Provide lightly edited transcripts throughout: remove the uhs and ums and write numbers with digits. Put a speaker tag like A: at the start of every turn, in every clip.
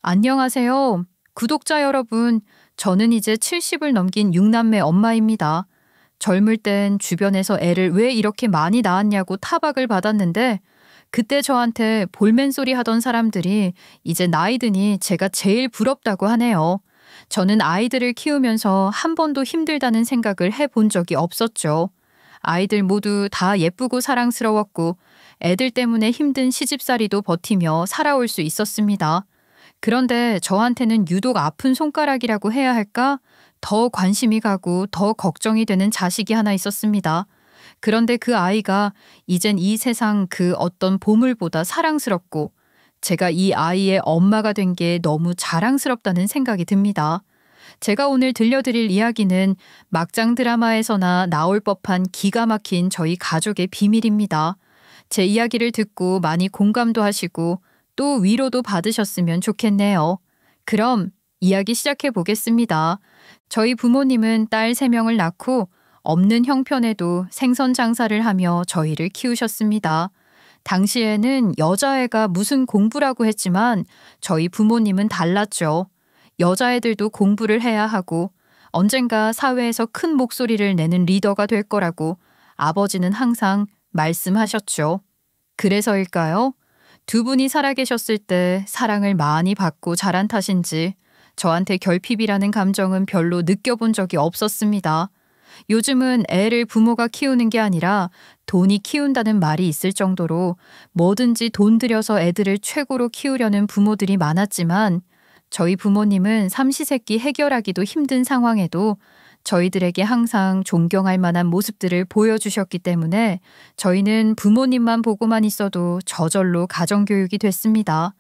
A: 안녕하세요. 구독자 여러분, 저는 이제 70을 넘긴 6남매 엄마입니다. 젊을 땐 주변에서 애를 왜 이렇게 많이 낳았냐고 타박을 받았는데 그때 저한테 볼멘소리 하던 사람들이 이제 나이 드니 제가 제일 부럽다고 하네요. 저는 아이들을 키우면서 한 번도 힘들다는 생각을 해본 적이 없었죠. 아이들 모두 다 예쁘고 사랑스러웠고 애들 때문에 힘든 시집살이도 버티며 살아올 수 있었습니다. 그런데 저한테는 유독 아픈 손가락이라고 해야 할까? 더 관심이 가고 더 걱정이 되는 자식이 하나 있었습니다. 그런데 그 아이가 이젠 이 세상 그 어떤 보물보다 사랑스럽고 제가 이 아이의 엄마가 된 게 너무 자랑스럽다는 생각이 듭니다. 제가 오늘 들려드릴 이야기는 막장 드라마에서나 나올 법한 기가 막힌 저희 가족의 비밀입니다. 제 이야기를 듣고 많이 공감도 하시고 또 위로도 받으셨으면 좋겠네요. 그럼 이야기 시작해 보겠습니다. 저희 부모님은 딸 3명을 낳고 없는 형편에도 생선 장사를 하며 저희를 키우셨습니다. 당시에는 여자애가 무슨 공부라고 했지만 저희 부모님은 달랐죠. 여자애들도 공부를 해야 하고 언젠가 사회에서 큰 목소리를 내는 리더가 될 거라고 아버지는 항상 말씀하셨죠. 그래서일까요? 두 분이 살아계셨을 때 사랑을 많이 받고 자란 탓인지 저한테 결핍이라는 감정은 별로 느껴본 적이 없었습니다. 요즘은 애를 부모가 키우는 게 아니라 돈이 키운다는 말이 있을 정도로 뭐든지 돈 들여서 애들을 최고로 키우려는 부모들이 많았지만 저희 부모님은 삼시세끼 해결하기도 힘든 상황에도 저희들에게 항상 존경할 만한 모습들을 보여주셨기 때문에 저희는 부모님만 보고만 있어도 저절로 가정교육이 됐습니다.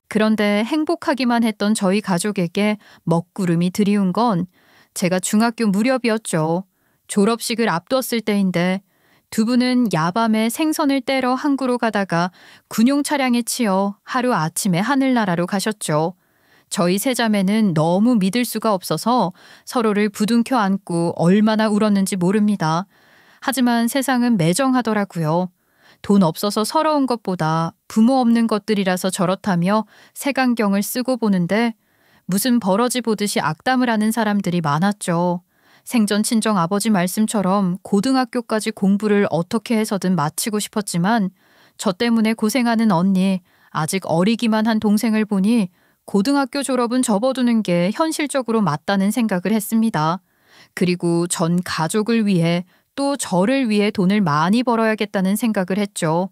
A: 그런데 행복하기만 했던 저희 가족에게 먹구름이 드리운 건 제가 중학교 무렵이었죠. 졸업식을 앞두었을 때인데 두 분은 야밤에 생선을 떼러 항구로 가다가 군용 차량에 치여 하루 아침에 하늘나라로 가셨죠. 저희 세 자매는 너무 믿을 수가 없어서 서로를 부둥켜 안고 얼마나 울었는지 모릅니다. 하지만 세상은 매정하더라고요. 돈 없어서 서러운 것보다 부모 없는 것들이라서 저렇다며 색안경을 쓰고 보는데 무슨 버러지 보듯이 악담을 하는 사람들이 많았죠. 생전 친정 아버지 말씀처럼 고등학교까지 공부를 어떻게 해서든 마치고 싶었지만 저 때문에 고생하는 언니, 아직 어리기만 한 동생을 보니 고등학교 졸업은 접어두는 게 현실적으로 맞다는 생각을 했습니다. 그리고 전 가족을 위해 또 저를 위해 돈을 많이 벌어야겠다는 생각을 했죠.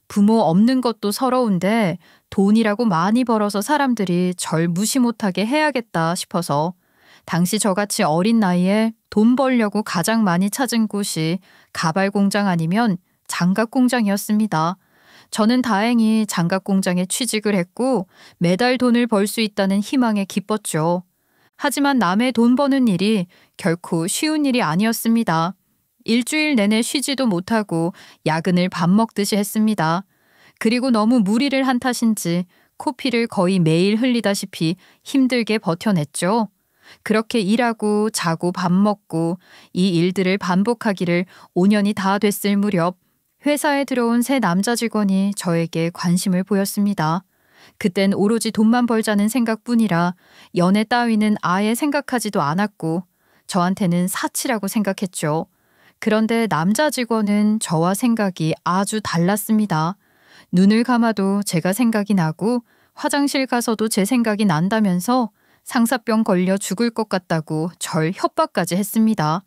A: 부모 없는 것도 서러운데 돈이라고 많이 벌어서 사람들이 절 무시 못하게 해야겠다 싶어서 당시 저같이 어린 나이에 돈 벌려고 가장 많이 찾은 곳이 가발 공장 아니면 장갑 공장이었습니다. 저는 다행히 장갑 공장에 취직을 했고 매달 돈을 벌 수 있다는 희망에 기뻤죠. 하지만 남의 돈 버는 일이 결코 쉬운 일이 아니었습니다. 일주일 내내 쉬지도 못하고 야근을 밥 먹듯이 했습니다. 그리고 너무 무리를 한 탓인지 코피를 거의 매일 흘리다시피 힘들게 버텨냈죠. 그렇게 일하고 자고 밥 먹고 이 일들을 반복하기를 5년이 다 됐을 무렵 회사에 들어온 새 남자 직원이 저에게 관심을 보였습니다. 그땐 오로지 돈만 벌자는 생각뿐이라 연애 따위는 아예 생각하지도 않았고 저한테는 사치라고 생각했죠. 그런데 남자 직원은 저와 생각이 아주 달랐습니다. 눈을 감아도 제가 생각이 나고 화장실 가서도 제 생각이 난다면서 상사병 걸려 죽을 것 같다고 절 협박까지 했습니다.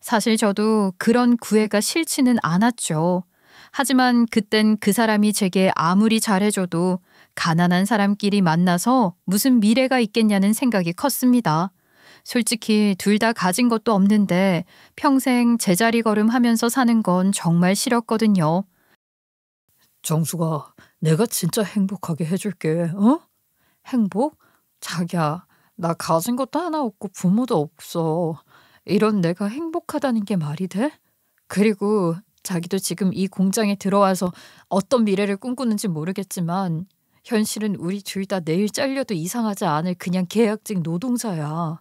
A: 사실 저도 그런 구애가 싫지는 않았죠. 하지만 그땐 그 사람이 제게 아무리 잘해줘도 가난한 사람끼리 만나서 무슨 미래가 있겠냐는 생각이 컸습니다. 솔직히 둘 다 가진 것도 없는데 평생 제자리 걸음하면서 사는 건 정말 싫었거든요.
B: 정수가 내가 진짜 행복하게 해줄게. 어? 행복? 자기야, 나 가진 것도 하나 없고 부모도 없어. 이런 내가 행복하다는 게 말이 돼? 그리고 자기도 지금 이 공장에 들어와서 어떤 미래를 꿈꾸는지 모르겠지만 현실은 우리 둘 다 내일 잘려도 이상하지 않을 그냥 계약직 노동자야.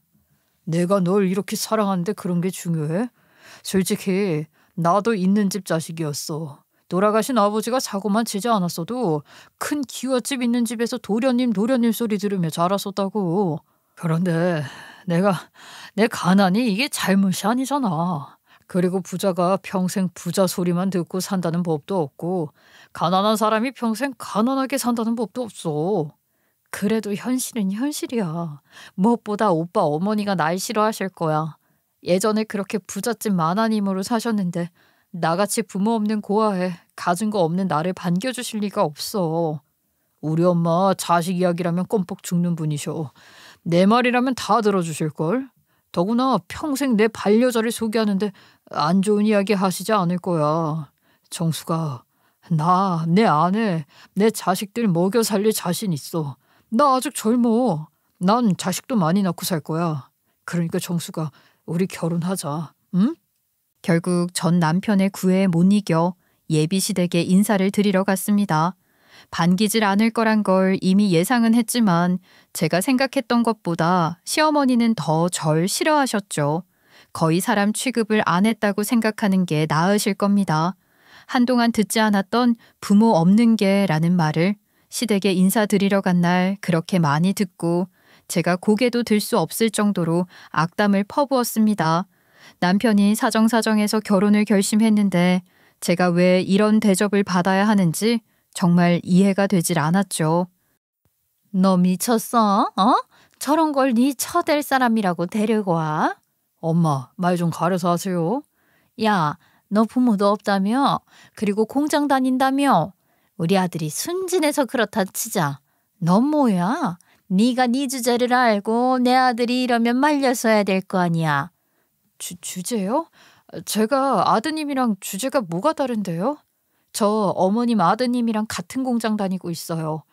B: 내가 널 이렇게 사랑하는데 그런 게 중요해? 솔직히 나도 있는 집 자식이었어. 돌아가신 아버지가 사고만 치지 않았어도 큰 기와집 있는 집에서 도련님 소리 들으며 자랐었다고. 그런데 내 가난이 이게 잘못이 아니잖아. 그리고 부자가 평생 부자 소리만 듣고 산다는 법도 없고 가난한 사람이 평생 가난하게 산다는 법도 없어. 그래도 현실은 현실이야. 무엇보다 오빠 어머니가 날 싫어하실 거야. 예전에 그렇게 부잣집 만화님으로 사셨는데 나같이 부모 없는 고아에 가진 거 없는 나를 반겨주실 리가 없어. 우리 엄마 자식 이야기라면 껌뻑 죽는 분이셔. 내 말이라면 다 들어주실걸. 더구나 평생 내 반려자를 소개하는데 안 좋은 이야기 하시지 않을 거야. 정수가, 내 아내, 내 자식들 먹여 살릴 자신 있어. 나 아직 젊어. 난 자식도 많이 낳고 살 거야. 그러니까 정수가, 우리 결혼하자. 응?
A: 결국 전 남편의 구애에 못 이겨 예비시댁에 인사를 드리러 갔습니다. 반기질 않을 거란 걸 이미 예상은 했지만 제가 생각했던 것보다 시어머니는 더 절 싫어하셨죠. 거의 사람 취급을 안 했다고 생각하는 게 나으실 겁니다. 한동안 듣지 않았던 부모 없는 게라는 말을 시댁에 인사드리러 간 날 그렇게 많이 듣고 제가 고개도 들 수 없을 정도로 악담을 퍼부었습니다. 남편이 사정사정해서 결혼을 결심했는데 제가 왜 이런 대접을 받아야 하는지 정말 이해가 되질 않았죠.
B: 너 미쳤어? 어? 저런 걸 네 처될 사람이라고 데리고 와? 엄마, 말 좀 가려서 하세요. 야, 너 부모도 없다며? 그리고 공장 다닌다며? 우리 아들이 순진해서 그렇다 치자. 넌 뭐야? 네가 네 주제를 알고 내 아들이 이러면 말려서야 될 거 아니야. 주제요? 제가 아드님이랑 주제가 뭐가 다른데요? 저 어머님 아드님이랑 같은 공장 다니고 있어요.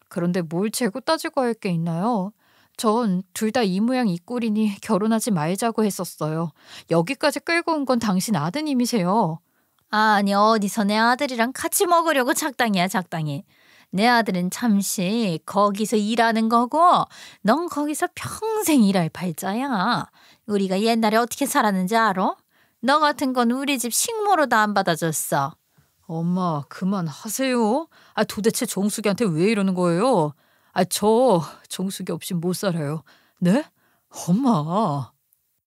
B: 그런데 뭘 재고 따지고 할 게 있나요? 전 둘 다 이 모양 이 꼴이니 결혼하지 말자고 했었어요. 여기까지 끌고 온 건 당신 아드님이세요. 아니 어디서 내 아들이랑 같이 먹으려고 작당이야 작당이. 내 아들은 잠시 거기서 일하는 거고 넌 거기서 평생 일할 팔자야. 우리가 옛날에 어떻게 살았는지 알아? 너 같은 건 우리 집 식모로도 안 받아줬어. 엄마 그만하세요. 도대체 정숙이한테 왜 이러는 거예요? 저 정숙이 없이 못 살아요. 네? 엄마.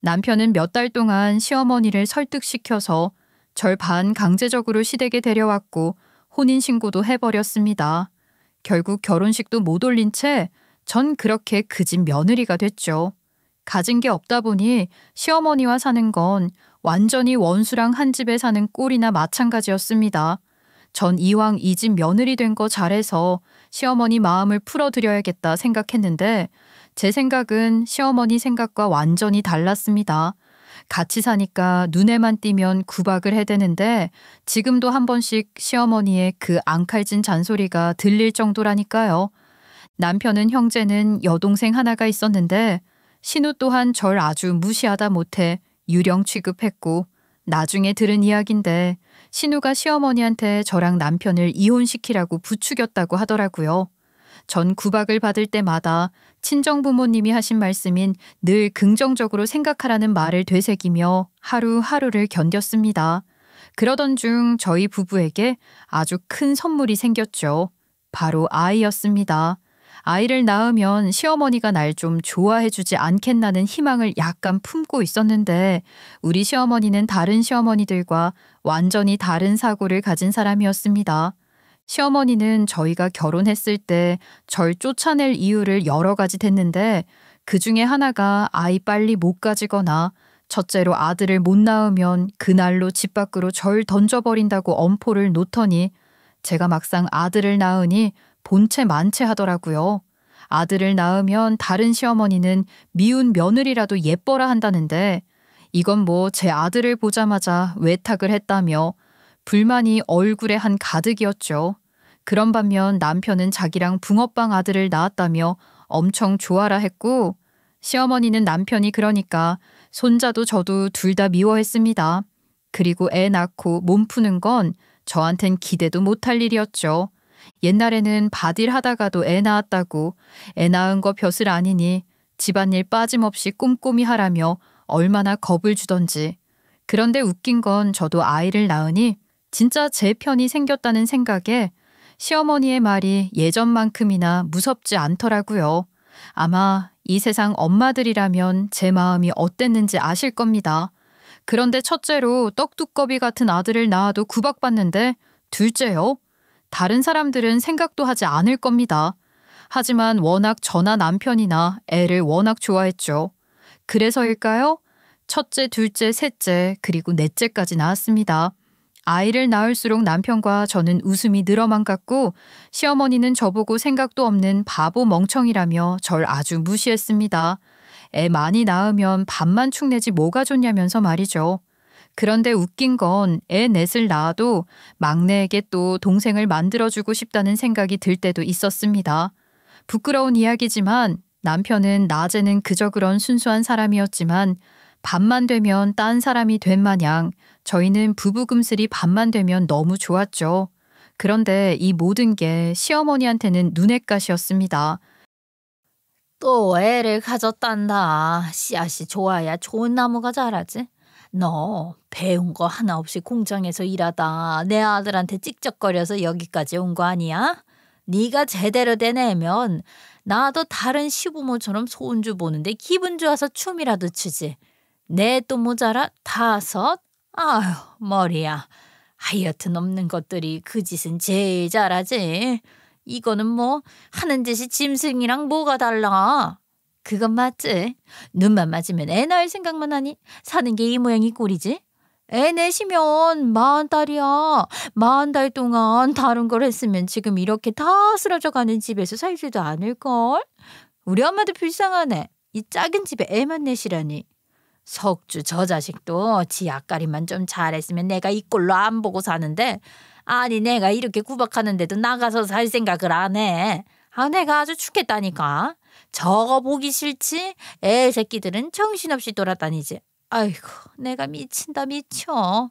A: 남편은 몇 달 동안 시어머니를 설득시켜서 절 반강제적으로 시댁에 데려왔고 혼인신고도 해버렸습니다. 결국 결혼식도 못 올린 채 전 그렇게 그 집 며느리가 됐죠. 가진 게 없다 보니 시어머니와 사는 건 완전히 원수랑 한 집에 사는 꼴이나 마찬가지였습니다. 전 이왕 이 집 며느리 된 거 잘해서 시어머니 마음을 풀어드려야겠다 생각했는데 제 생각은 시어머니 생각과 완전히 달랐습니다. 같이 사니까 눈에만 띄면 구박을 해대는데 지금도 한 번씩 시어머니의 그 앙칼진 잔소리가 들릴 정도라니까요. 남편은 형제는 여동생 하나가 있었는데 신우 또한 절 아주 무시하다 못해 유령 취급했고 나중에 들은 이야기인데 신우가 시어머니한테 저랑 남편을 이혼시키라고 부추겼다고 하더라고요. 전 구박을 받을 때마다 친정부모님이 하신 말씀인 늘 긍정적으로 생각하라는 말을 되새기며 하루하루를 견뎠습니다. 그러던 중 저희 부부에게 아주 큰 선물이 생겼죠. 바로 아이였습니다. 아이를 낳으면 시어머니가 날 좀 좋아해주지 않겠나는 희망을 약간 품고 있었는데 우리 시어머니는 다른 시어머니들과 완전히 다른 사고를 가진 사람이었습니다. 시어머니는 저희가 결혼했을 때 절 쫓아낼 이유를 여러 가지 댔는데 그 중에 하나가 아이 빨리 못 가지거나 첫째로 아들을 못 낳으면 그날로 집 밖으로 절 던져버린다고 엄포를 놓더니 제가 막상 아들을 낳으니 본체 만체 하더라고요. 아들을 낳으면 다른 시어머니는 미운 며느리라도 예뻐라 한다는데 이건 뭐 제 아들을 보자마자 외탁을 했다며 불만이 얼굴에 한 가득이었죠. 그런 반면 남편은 자기랑 붕어빵 아들을 낳았다며 엄청 좋아라 했고 시어머니는 남편이 그러니까 손자도 저도 둘 다 미워했습니다. 그리고 애 낳고 몸 푸는 건 저한텐 기대도 못할 일이었죠. 옛날에는 밭일 하다가도 애 낳았다고 애 낳은 거 벼슬 아니니 집안일 빠짐없이 꼼꼼히 하라며 얼마나 겁을 주던지. 그런데 웃긴 건 저도 아이를 낳으니 진짜 제 편이 생겼다는 생각에 시어머니의 말이 예전만큼이나 무섭지 않더라고요. 아마 이 세상 엄마들이라면 제 마음이 어땠는지 아실 겁니다. 그런데 첫째로 떡두꺼비 같은 아들을 낳아도 구박받는데 둘째요? 다른 사람들은 생각도 하지 않을 겁니다. 하지만 워낙 저나 남편이나 애를 워낙 좋아했죠. 그래서일까요? 첫째, 둘째, 셋째, 그리고 넷째까지 낳았습니다. 아이를 낳을수록 남편과 저는 웃음이 늘어만 갔고 시어머니는 저보고 생각도 없는 바보 멍청이라며 절 아주 무시했습니다. 애 많이 낳으면 밥만 축내지 뭐가 좋냐면서 말이죠. 그런데 웃긴 건 애 넷을 낳아도 막내에게 또 동생을 만들어주고 싶다는 생각이 들 때도 있었습니다. 부끄러운 이야기지만 남편은 낮에는 그저 그런 순수한 사람이었지만 밤만 되면 딴 사람이 된 마냥 저희는 부부금슬이 밤만 되면 너무 좋았죠. 그런데 이 모든 게 시어머니한테는 눈엣가시였습니다.
B: 또 애를 가졌단다. 씨앗이 좋아야 좋은 나무가 자라지. 너 배운 거 하나 없이 공장에서 일하다 내 아들한테 찍적거려서 여기까지 온 거 아니야? 네가 제대로 된 애면 나도 다른 시부모처럼 손주 보는데 기분 좋아서 춤이라도 추지. 내 또 모자라 5? 아휴 머리야. 하여튼 없는 것들이 그 짓은 제일 잘하지. 이거는 뭐 하는 짓이 짐승이랑 뭐가 달라. 그건 맞지. 눈만 맞으면 애 낳을 생각만 하니 사는 게 이 모양이 꼴이지. 애 내시면 40달이야. 40달 동안 다른 걸 했으면 지금 이렇게 다 쓰러져가는 집에서 살지도 않을걸. 우리 엄마도 불쌍하네. 이 작은 집에 애만 내시라니. 석주 저 자식도 지 앞가림만 좀 잘했으면 내가 이 꼴로 안 보고 사는데 아니 내가 이렇게 구박하는데도 나가서 살 생각을 안 해. 내가 아주 죽겠다니까. 저거 보기 싫지? 애 새끼들은 정신없이 돌아다니지. 아이고 내가 미친다 미쳐.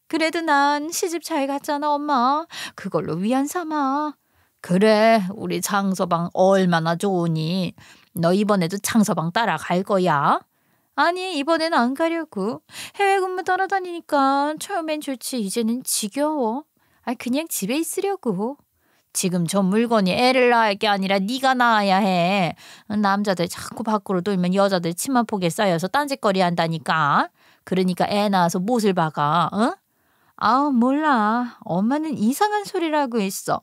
B: 그래도 난 시집 잘 갔잖아 엄마. 그걸로 위안 삼아. 그래 우리 장서방 얼마나 좋으니. 너 이번에도 장서방 따라갈 거야? 아니 이번엔 안 가려고. 해외 근무 따라다니니까 처음엔 좋지 이제는 지겨워. 그냥 집에 있으려고. 지금 저 물건이 애를 낳을 게 아니라 네가 낳아야 해. 남자들 자꾸 밖으로 돌면 여자들 치마폭에 쌓여서 딴짓거리 한다니까. 그러니까 애 낳아서 못을 박아. 어? 몰라. 엄마는 이상한 소리라고 했어.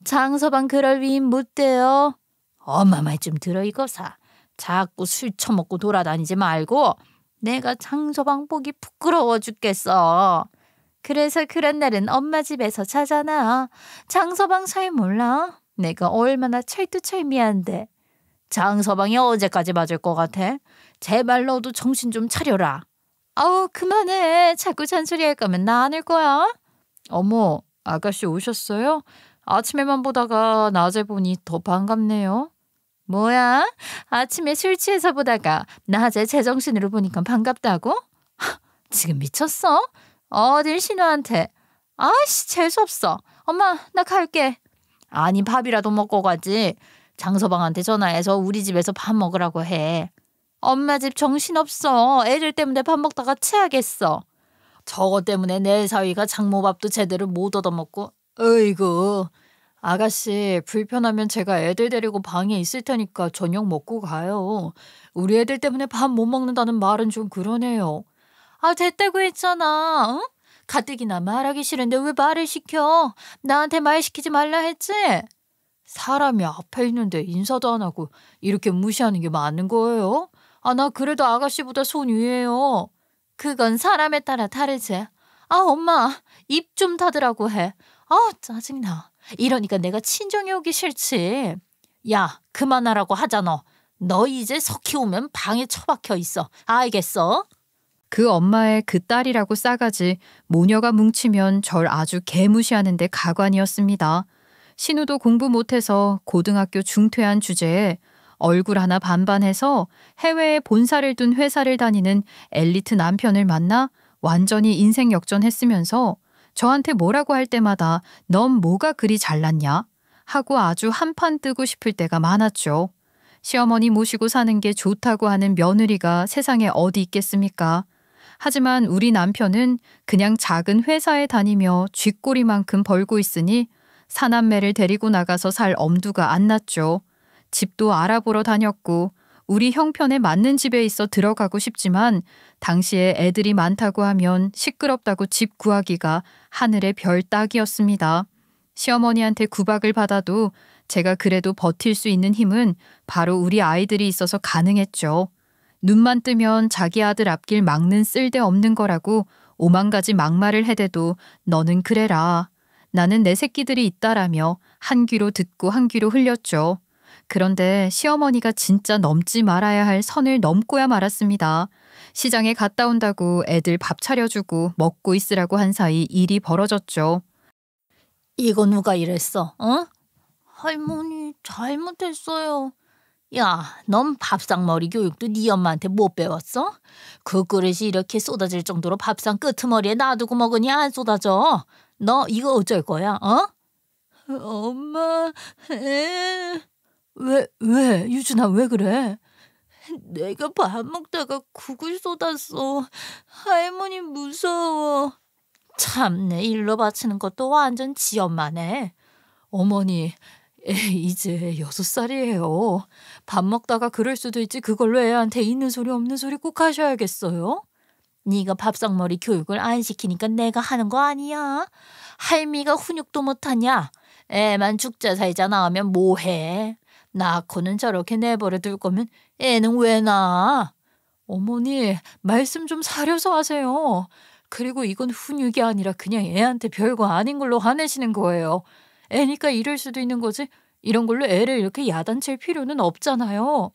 B: 장서방 그럴 위임 못 돼요. 엄마 말 좀 들어 이거사. 자꾸 술 처먹고 돌아다니지 말고. 내가 장서방 보기 부끄러워 죽겠어. 그래서 그런 날은 엄마 집에서 자잖아. 장서방 잘 몰라? 내가 얼마나 철두철미한데. 장서방이 언제까지 맞을 것 같아? 제발 너도 정신 좀 차려라. 아우 그만해. 자꾸 잔소리할 거면 나 안 할 거야. 어머 아가씨 오셨어요? 아침에만 보다가 낮에 보니 더 반갑네요. 뭐야? 아침에 술 취해서 보다가 낮에 제정신으로 보니까 반갑다고? 지금 미쳤어? 어딜 신우한테. 아이씨 재수없어. 엄마 나 갈게. 아니 밥이라도 먹고 가지. 장서방한테 전화해서 우리 집에서 밥 먹으라고 해. 엄마 집 정신없어. 애들 때문에 밥 먹다가 체하겠어. 저거 때문에 내 사위가 장모밥도 제대로 못 얻어먹고. 어이구. 아가씨 불편하면 제가 애들 데리고 방에 있을 테니까 저녁 먹고 가요. 우리 애들 때문에 밥 못 먹는다는 말은 좀 그러네요. 됐다고 했잖아. 응? 가뜩이나 말하기 싫은데 왜 말을 시켜? 나한테 말 시키지 말라 했지? 사람이 앞에 있는데 인사도 안 하고 이렇게 무시하는 게 맞는 거예요? 나 그래도 아가씨보다 손 위에요. 그건 사람에 따라 다르지. 엄마 입 좀 닫으라고 해. 짜증나. 이러니까 내가 친정에 오기 싫지. 야 그만하라고 하잖아. 너 이제 석희 오면 방에 처박혀 있어. 알겠어?
A: 그 엄마의 그 딸이라고 싸가지 모녀가 뭉치면 절 아주 개무시하는데 가관이었습니다. 신우도 공부 못해서 고등학교 중퇴한 주제에 얼굴 하나 반반해서 해외에 본사를 둔 회사를 다니는 엘리트 남편을 만나 완전히 인생 역전했으면서 저한테 뭐라고 할 때마다 넌 뭐가 그리 잘났냐? 하고 아주 한판 뜨고 싶을 때가 많았죠. 시어머니 모시고 사는 게 좋다고 하는 며느리가 세상에 어디 있겠습니까? 하지만 우리 남편은 그냥 작은 회사에 다니며 쥐꼬리만큼 벌고 있으니 사남매를 데리고 나가서 살 엄두가 안 났죠. 집도 알아보러 다녔고 우리 형편에 맞는 집에 있어 들어가고 싶지만 당시에 애들이 많다고 하면 시끄럽다고 집 구하기가 하늘의 별 따기였습니다. 시어머니한테 구박을 받아도 제가 그래도 버틸 수 있는 힘은 바로 우리 아이들이 있어서 가능했죠. 눈만 뜨면 자기 아들 앞길 막는 쓸데없는 거라고 오만 가지 막말을 해대도 너는 그래라. 나는 내 새끼들이 있다라며 한 귀로 듣고 한 귀로 흘렸죠. 그런데 시어머니가 진짜 넘지 말아야 할 선을 넘고야 말았습니다. 시장에 갔다 온다고 애들 밥 차려주고 먹고 있으라고 한 사이 일이 벌어졌죠.
B: 이거 누가 이랬어? 할머니 잘못했어요. 야, 넌 밥상머리 교육도 네 엄마한테 못 배웠어? 그 그릇이 이렇게 쏟아질 정도로 밥상 끄트머리에 놔두고 먹으니 안 쏟아져. 너 이거 어쩔 거야? 엄마, 왜? 유준아, 왜 그래? 내가 밥 먹다가 국을 쏟았어. 할머니 무서워. 참내, 일로 바치는 것도 완전 지 엄마네. 어머니, 이제 6살이에요. 밥 먹다가 그럴 수도 있지 그걸로 애한테 있는 소리 없는 소리 꼭 하셔야겠어요? 네가 밥상머리 교육을 안 시키니까 내가 하는 거 아니야? 할미가 훈육도 못하냐? 애만 죽자 살자 나오면 뭐해? 낳고는 저렇게 내버려 둘 거면 애는 왜 낳아? 어머니, 말씀 좀 사려서 하세요. 그리고 이건 훈육이 아니라 그냥 애한테 별거 아닌 걸로 화내시는 거예요. 애니까 이럴 수도 있는 거지 이런 걸로 애를 이렇게 야단칠 필요는 없잖아요.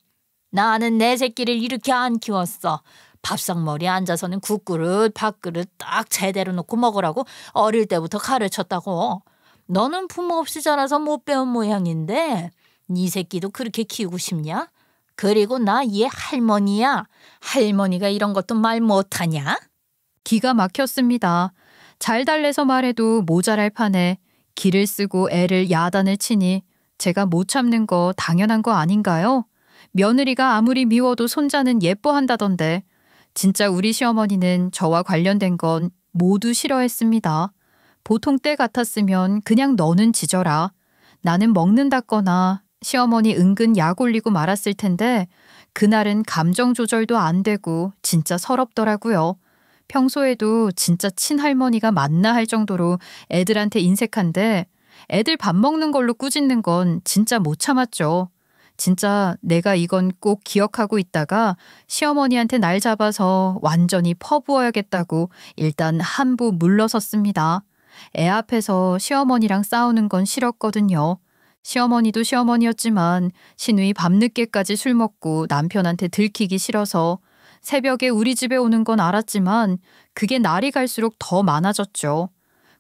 B: 나는 내 새끼를 이렇게 안 키웠어. 밥상머리에 앉아서는 국그릇, 밥그릇 딱 제대로 놓고 먹으라고 어릴 때부터 가르쳤다고. 너는 부모 없이 자라서 못 배운 모양인데 네 새끼도 그렇게 키우고 싶냐? 그리고 나 얘 할머니야. 할머니가 이런 것도 말 못하냐?
A: 기가 막혔습니다. 잘 달래서 말해도 모자랄 판에 기를 쓰고 애를 야단을 치니 제가 못 참는 거 당연한 거 아닌가요? 며느리가 아무리 미워도 손자는 예뻐한다던데 진짜 우리 시어머니는 저와 관련된 건 모두 싫어했습니다. 보통 때 같았으면 그냥 너는 지져라. 나는 먹는다거나 시어머니 은근 약 올리고 말았을 텐데 그날은 감정 조절도 안 되고 진짜 서럽더라고요. 평소에도 진짜 친할머니가 맞나 할 정도로 애들한테 인색한데 애들 밥 먹는 걸로 꾸짖는 건 진짜 못 참았죠. 진짜 내가 이건 꼭 기억하고 있다가 시어머니한테 날 잡아서 완전히 퍼부어야겠다고 일단 한부 물러섰습니다. 애 앞에서 시어머니랑 싸우는 건 싫었거든요. 시어머니도 시어머니였지만 시누이 밤늦게까지 술 먹고 남편한테 들키기 싫어서 새벽에 우리 집에 오는 건 알았지만 그게 날이 갈수록 더 많아졌죠.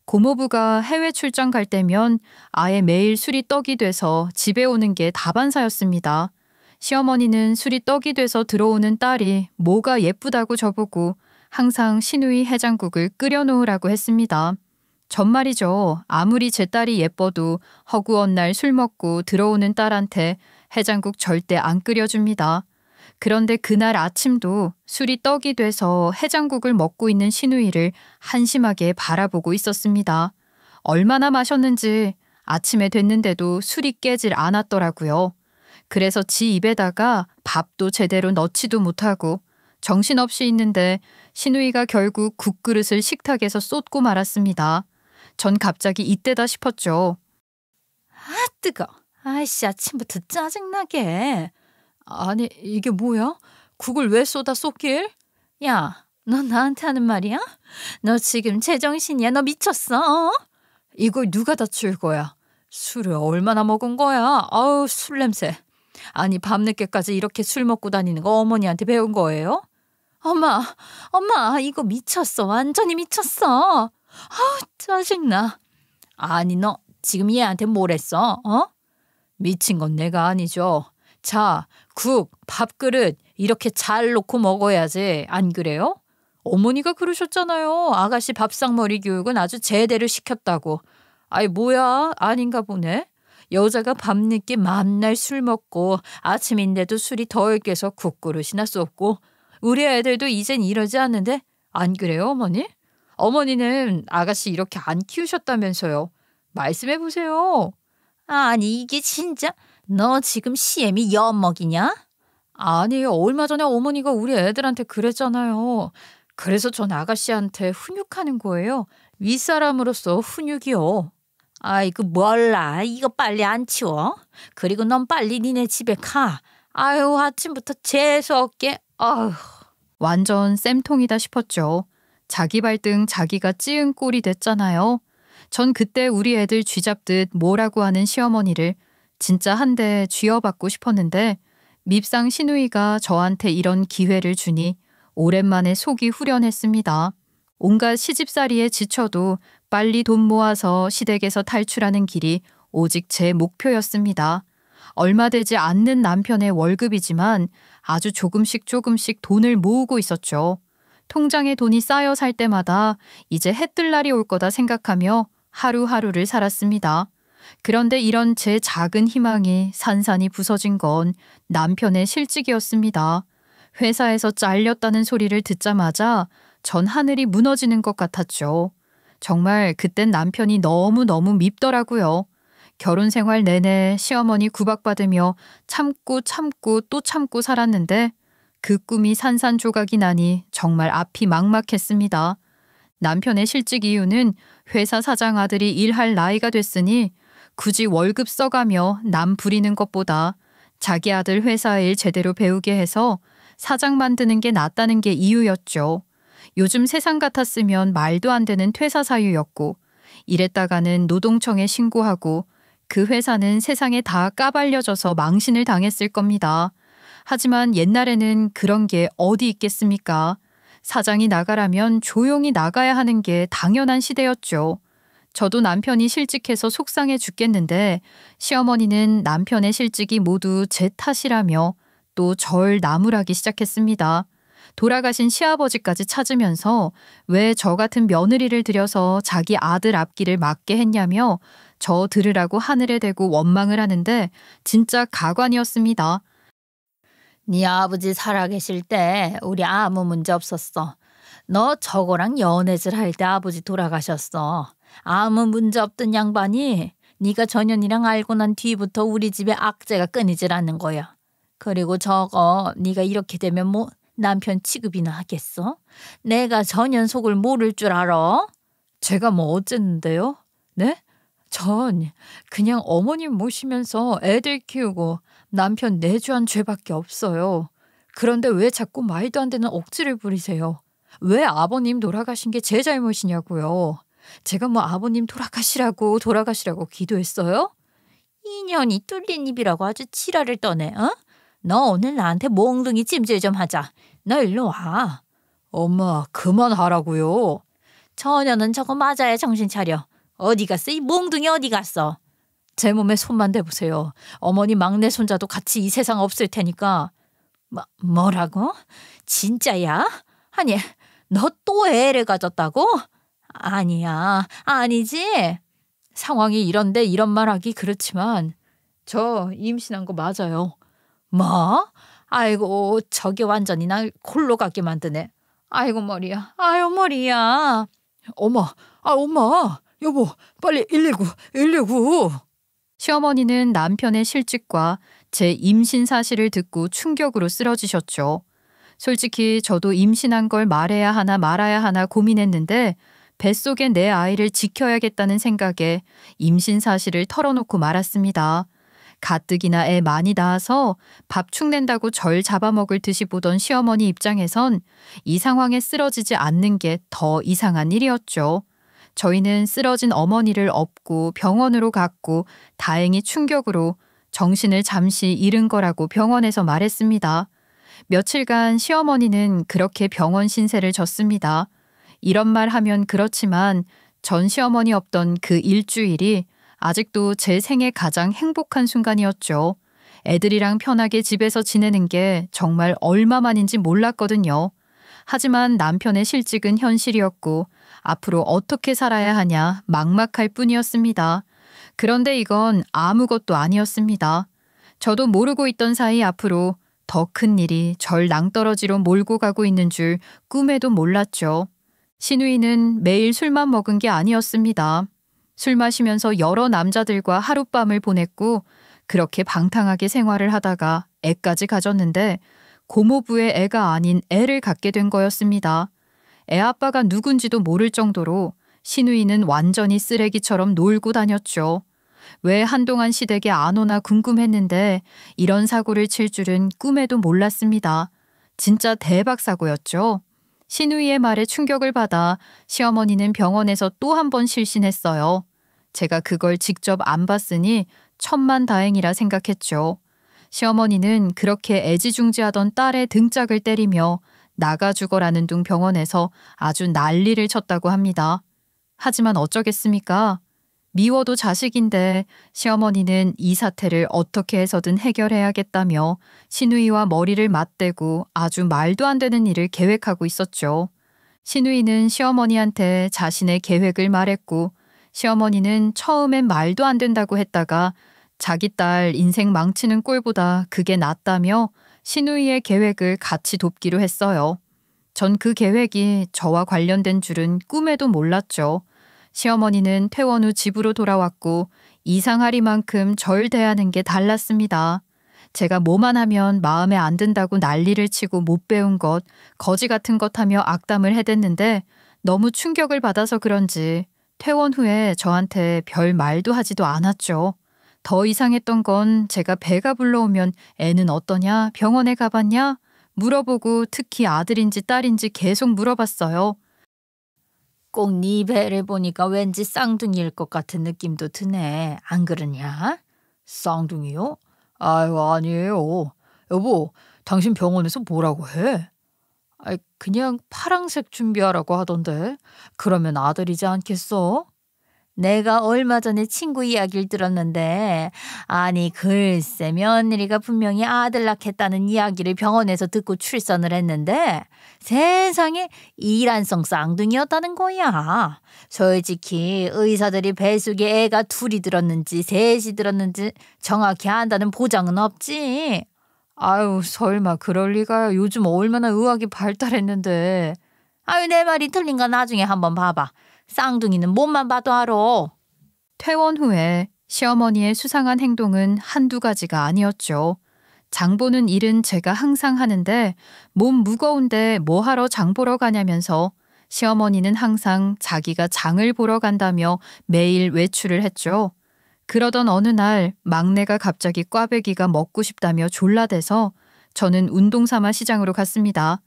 A: 고모부가 해외 출장 갈 때면 아예 매일 술이 떡이 돼서 집에 오는 게 다반사였습니다. 시어머니는 술이 떡이 돼서 들어오는 딸이 뭐가 예쁘다고 저보고 항상 시누이 해장국을 끓여놓으라고 했습니다. 전말이죠. 아무리 제 딸이 예뻐도 허구한 날 술 먹고 들어오는 딸한테 해장국 절대 안 끓여줍니다. 그런데 그날 아침도 술이 떡이 돼서 해장국을 먹고 있는 시누이를 한심하게 바라보고 있었습니다. 얼마나 마셨는지 아침에 됐는데도 술이 깨질 않았더라고요. 그래서 지 입에다가 밥도 제대로 넣지도 못하고 정신없이 있는데 시누이가 결국 국그릇을 식탁에서 쏟고 말았습니다. 전 갑자기 이때다 싶었죠.
B: 아, 뜨거. 아이씨, 아침부터 짜증나게. 아니, 이게 뭐야? 국을 왜 쏟아 쏟길? 야, 너 나한테 하는 말이야? 너 지금 제정신이야? 너 미쳤어? 이걸 누가 다 치울 거야? 술을 얼마나 먹은 거야? 아우, 술 냄새. 아니, 밤늦게까지 이렇게 술 먹고 다니는 거 어머니한테 배운 거예요? 엄마, 이거 미쳤어. 완전히 미쳤어. 아우, 짜증나. 아니, 너 지금 얘한테 뭘 했어? 미친 건 내가 아니죠. 자, 국, 밥그릇 이렇게 잘 놓고 먹어야지. 안 그래요? 어머니가 그러셨잖아요. 아가씨 밥상머리 교육은 아주 제대로 시켰다고. 아이, 뭐야? 아닌가 보네. 여자가 밤늦게 만날 술 먹고 아침인데도 술이 덜 깨서 국그릇이나 쏟고 우리 애들도 이젠 이러지 않는데 안 그래요, 어머니? 어머니는 아가씨 이렇게 안 키우셨다면서요. 말씀해 보세요.
C: 아니 이게 진짜 너 지금 시엠이 엿먹이냐?
B: 아니에요. 얼마 전에 어머니가 우리 애들한테 그랬잖아요. 그래서 전 아가씨한테 훈육하는 거예요. 윗사람으로서 훈육이요.
C: 아이고 몰라. 이거 빨리 안 치워. 그리고 넌 빨리 니네 집에 가. 아유 아침부터 재수없게. 아휴.
A: 완전 쌤통이다 싶었죠. 자기 발등 자기가 찌은 꼴이 됐잖아요. 전 그때 우리 애들 쥐잡듯 뭐라고 하는 시어머니를 진짜 한 대 쥐어받고 싶었는데 밉상 시누이가 저한테 이런 기회를 주니 오랜만에 속이 후련했습니다. 온갖 시집살이에 지쳐도 빨리 돈 모아서 시댁에서 탈출하는 길이 오직 제 목표였습니다. 얼마 되지 않는 남편의 월급이지만 아주 조금씩 돈을 모으고 있었죠. 통장에 돈이 쌓여 살 때마다 이제 해 뜰 날이 올 거다 생각하며 하루하루를 살았습니다. 그런데 이런 제 작은 희망이 산산이 부서진 건 남편의 실직이었습니다. 회사에서 잘렸다는 소리를 듣자마자 전 하늘이 무너지는 것 같았죠. 정말 그땐 남편이 너무너무 밉더라고요. 결혼 생활 내내 시어머니 구박받으며 참고 또 참고 살았는데 그 꿈이 산산조각이 나니 정말 앞이 막막했습니다. 남편의 실직 이유는 회사 사장 아들이 일할 나이가 됐으니 굳이 월급 써가며 남 부리는 것보다 자기 아들 회사 일 제대로 배우게 해서 사장 만드는 게 낫다는 게 이유였죠. 요즘 세상 같았으면 말도 안 되는 퇴사 사유였고 이랬다가는 노동청에 신고하고 그 회사는 세상에 다 까발려져서 망신을 당했을 겁니다. 하지만 옛날에는 그런 게 어디 있겠습니까? 사장이 나가라면 조용히 나가야 하는 게 당연한 시대였죠. 저도 남편이 실직해서 속상해 죽겠는데 시어머니는 남편의 실직이 모두 제 탓이라며 또 절 나무라기 시작했습니다. 돌아가신 시아버지까지 찾으면서 왜 저 같은 며느리를 들여서 자기 아들 앞길을 막게 했냐며 저 들으라고 하늘에 대고 원망을 하는데 진짜 가관이었습니다.
C: 네 아버지 살아계실 때 우리 아무 문제 없었어. 너 저거랑 연애질 할 때 아버지 돌아가셨어. 아무 문제 없던 양반이 네가 전현이랑 알고 난 뒤부터 우리 집에 악재가 끊이질 않는 거야. 그리고 저거 네가 이렇게 되면 뭐 남편 취급이나 하겠어? 내가 전현 속을 모를 줄 알아?
B: 제가 뭐 어쨌는데요? 네? 전 그냥 어머님 모시면서 애들 키우고 남편 내주한 죄밖에 없어요. 그런데 왜 자꾸 말도 안 되는 억지를 부리세요? 왜 아버님 돌아가신 게 제 잘못이냐고요? 제가 뭐 아버님 돌아가시라고 기도했어요?
C: 인연이 뚫린 입이라고 아주 지랄을 떠네. 어? 너 오늘 나한테 몽둥이 찜질 좀 하자. 너 일로 와.
B: 엄마 그만하라고요.
C: 전혀는 저거 맞아야 정신 차려. 어디 갔어? 이 몽둥이 어디 갔어?
B: 제 몸에 손만 대보세요. 어머니 막내 손자도 같이 이 세상 없을 테니까.
C: 뭐라고? 진짜야? 아니 너 또 애를 가졌다고? 아니야. 아니지?
B: 상황이 이런데 이런 말하기 그렇지만 저 임신한 거 맞아요.
C: 뭐? 아이고 저게 완전히 날 골로 가게 만드네. 아이고 머리야. 아유 머리야.
B: 엄마. 여보 빨리 119.
A: 시어머니는 남편의 실직과 제 임신 사실을 듣고 충격으로 쓰러지셨죠. 솔직히 저도 임신한 걸 말해야 하나 말아야 하나 고민했는데 뱃속에 내 아이를 지켜야겠다는 생각에 임신 사실을 털어놓고 말았습니다. 가뜩이나 애 많이 낳아서 밥 축낸다고 절 잡아먹을 듯이 보던 시어머니 입장에선 이 상황에 쓰러지지 않는 게 더 이상한 일이었죠. 저희는 쓰러진 어머니를 업고 병원으로 갔고 다행히 충격으로 정신을 잠시 잃은 거라고 병원에서 말했습니다. 며칠간 시어머니는 그렇게 병원 신세를 졌습니다. 이런 말 하면 그렇지만 전 시어머니 없던 그 일주일이 아직도 제 생애 가장 행복한 순간이었죠. 애들이랑 편하게 집에서 지내는 게 정말 얼마만인지 몰랐거든요. 하지만 남편의 실직은 현실이었고 앞으로 어떻게 살아야 하냐 막막할 뿐이었습니다. 그런데 이건 아무것도 아니었습니다. 저도 모르고 있던 사이 앞으로 더 큰 일이 절 낭떠러지로 몰고 가고 있는 줄 꿈에도 몰랐죠. 신우이는 매일 술만 먹은 게 아니었습니다. 술 마시면서 여러 남자들과 하룻밤을 보냈고 그렇게 방탕하게 생활을 하다가 애까지 가졌는데 고모부의 애가 아닌 애를 갖게 된 거였습니다. 애 아빠가 누군지도 모를 정도로 신우이는 완전히 쓰레기처럼 놀고 다녔죠. 왜 한동안 시댁에 안 오나 궁금했는데 이런 사고를 칠 줄은 꿈에도 몰랐습니다. 진짜 대박 사고였죠. 신우이의 말에 충격을 받아 시어머니는 병원에서 또 한 번 실신했어요. 제가 그걸 직접 안 봤으니 천만다행이라 생각했죠. 시어머니는 그렇게 애지중지하던 딸의 등짝을 때리며 나가 죽어라는 둥 병원에서 아주 난리를 쳤다고 합니다. 하지만 어쩌겠습니까? 미워도 자식인데 시어머니는 이 사태를 어떻게 해서든 해결해야겠다며 신우이와 머리를 맞대고 아주 말도 안 되는 일을 계획하고 있었죠. 신우이는 시어머니한테 자신의 계획을 말했고 시어머니는 처음엔 말도 안 된다고 했다가 자기 딸 인생 망치는 꼴보다 그게 낫다며 신우이의 계획을 같이 돕기로 했어요. 전 그 계획이 저와 관련된 줄은 꿈에도 몰랐죠. 시어머니는 퇴원 후 집으로 돌아왔고 이상하리만큼 절 대하는 게 달랐습니다. 제가 뭐만 하면 마음에 안 든다고 난리를 치고 못 배운 것, 거지 같은 것 하며 악담을 해댔는데 너무 충격을 받아서 그런지 퇴원 후에 저한테 별 말도 하지도 않았죠. 더 이상했던 건 제가 배가 불러오면 애는 어떠냐, 병원에 가봤냐 물어보고 특히 아들인지 딸인지 계속 물어봤어요.
C: 꼭 네 배를 보니까 왠지 쌍둥이일 것 같은 느낌도 드네. 안 그러냐?
B: 쌍둥이요? 아유, 아니에요. 여보, 당신 병원에서 뭐라고 해? 그냥 파랑색 준비하라고 하던데. 그러면 아들이지 않겠어?
C: 내가 얼마 전에 친구 이야기를 들었는데 아니 글쎄 며느리가 분명히 아들 낳겠다는 이야기를 병원에서 듣고 출산을 했는데 세상에 이란성 쌍둥이였다는 거야. 솔직히 의사들이 뱃속에 애가 둘이 들었는지 셋이 들었는지 정확히 안다는 보장은 없지.
B: 아유, 설마 그럴 리가요. 요즘 얼마나 의학이 발달했는데.
C: 아유, 내 말이 틀린 거 나중에 한번 봐봐. 쌍둥이는 몸만 봐도 알아.
A: 퇴원 후에 시어머니의 수상한 행동은 한두 가지가 아니었죠. 장 보는 일은 제가 항상 하는데 몸 무거운데 뭐 하러 장 보러 가냐면서 시어머니는 항상 자기가 장을 보러 간다며 매일 외출을 했죠. 그러던 어느 날 막내가 갑자기 꽈배기가 먹고 싶다며 졸라대서 저는 운동 삼아 시장으로 갔습니다.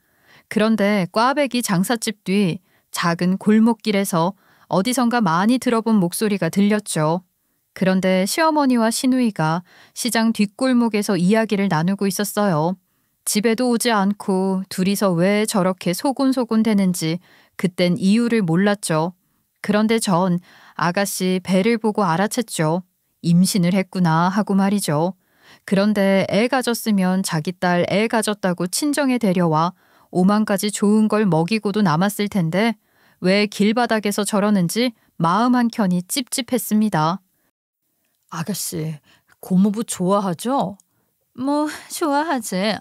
A: 그런데 꽈배기 장사집 뒤 작은 골목길에서 어디선가 많이 들어본 목소리가 들렸죠. 그런데 시어머니와 시누이가 시장 뒷골목에서 이야기를 나누고 있었어요. 집에도 오지 않고 둘이서 왜 저렇게 소곤소곤 대는지 그땐 이유를 몰랐죠. 그런데 전 아가씨 배를 보고 알아챘죠. 임신을 했구나 하고 말이죠. 그런데 애 가졌으면 자기 딸 애 가졌다고 친정에 데려와 5만까지 좋은 걸 먹이고도 남았을 텐데 왜 길바닥에서 저러는지 마음 한켠이 찝찝했습니다.
B: 아가씨, 고모부 좋아하죠?
C: 뭐 좋아하지.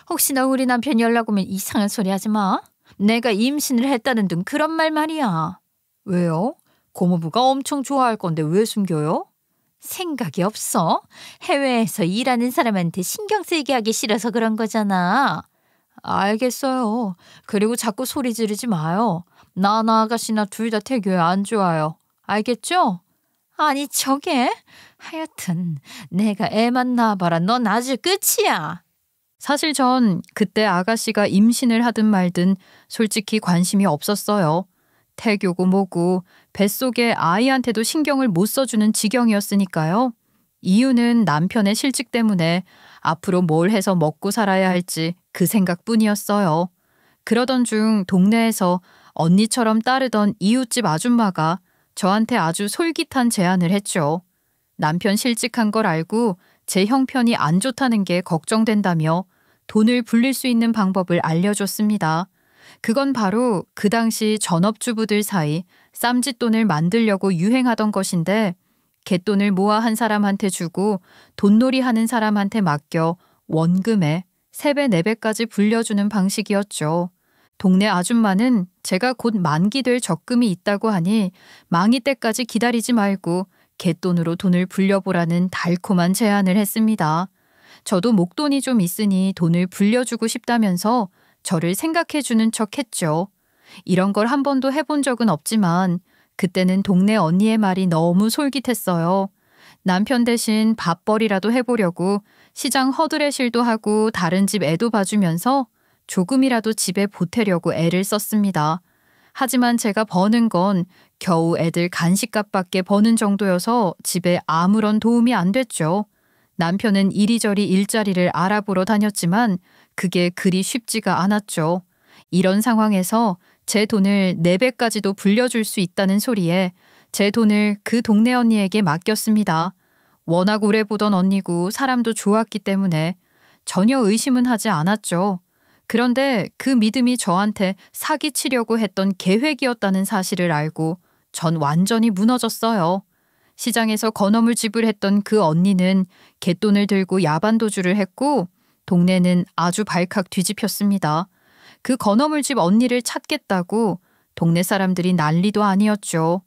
C: 혹시나 우리 남편 연락 오면 이상한 소리 하지 마. 내가 임신을 했다는 등 그런 말이야.
B: 왜요? 고모부가 엄청 좋아할 건데 왜 숨겨요?
C: 생각이 없어? 해외에서 일하는 사람한테 신경 쓰이게 하기 싫어서 그런 거잖아.
B: 알겠어요. 그리고 자꾸 소리 지르지 마요. 나나 아가씨나 둘 다 태교에 안 좋아요. 알겠죠?
C: 아니 저게? 하여튼 내가 애만 낳아봐라. 넌 아주 끝이야.
A: 사실 전 그때 아가씨가 임신을 하든 말든 솔직히 관심이 없었어요. 태교고 뭐고 뱃속에 아이한테도 신경을 못 써주는 지경이었으니까요. 이유는 남편의 실직 때문에 앞으로 뭘 해서 먹고 살아야 할지 그 생각뿐이었어요. 그러던 중 동네에서 언니처럼 따르던 이웃집 아줌마가 저한테 아주 솔깃한 제안을 했죠. 남편 실직한 걸 알고 제 형편이 안 좋다는 게 걱정된다며 돈을 불릴 수 있는 방법을 알려줬습니다. 그건 바로 그 당시 전업주부들 사이 쌈짓돈을 만들려고 유행하던 것인데 갯돈을 모아 한 사람한테 주고 돈놀이 하는 사람한테 맡겨 원금에 3배, 4배까지 불려주는 방식이었죠. 동네 아줌마는 제가 곧 만기될 적금이 있다고 하니 망이 때까지 기다리지 말고 갯돈으로 돈을 불려보라는 달콤한 제안을 했습니다. 저도 목돈이 좀 있으니 돈을 불려주고 싶다면서 저를 생각해주는 척 했죠. 이런 걸 한 번도 해본 적은 없지만 그때는 동네 언니의 말이 너무 솔깃했어요. 남편 대신 밥벌이라도 해보려고 시장 허드레실도 하고 다른 집 애도 봐주면서 조금이라도 집에 보태려고 애를 썼습니다. 하지만 제가 버는 건 겨우 애들 간식값밖에 버는 정도여서 집에 아무런 도움이 안 됐죠. 남편은 이리저리 일자리를 알아보러 다녔지만 그게 그리 쉽지가 않았죠. 이런 상황에서 제 돈을 4배까지도 불려줄 수 있다는 소리에 제 돈을 그 동네 언니에게 맡겼습니다. 워낙 오래 보던 언니고 사람도 좋았기 때문에 전혀 의심은 하지 않았죠. 그런데 그 믿음이 저한테 사기치려고 했던 계획이었다는 사실을 알고 전 완전히 무너졌어요. 시장에서 건어물 지불했던 그 언니는 갯돈을 들고 야반도주를 했고 동네는 아주 발칵 뒤집혔습니다. 그 건어물집 언니를 찾겠다고 동네 사람들이 난리도 아니었죠.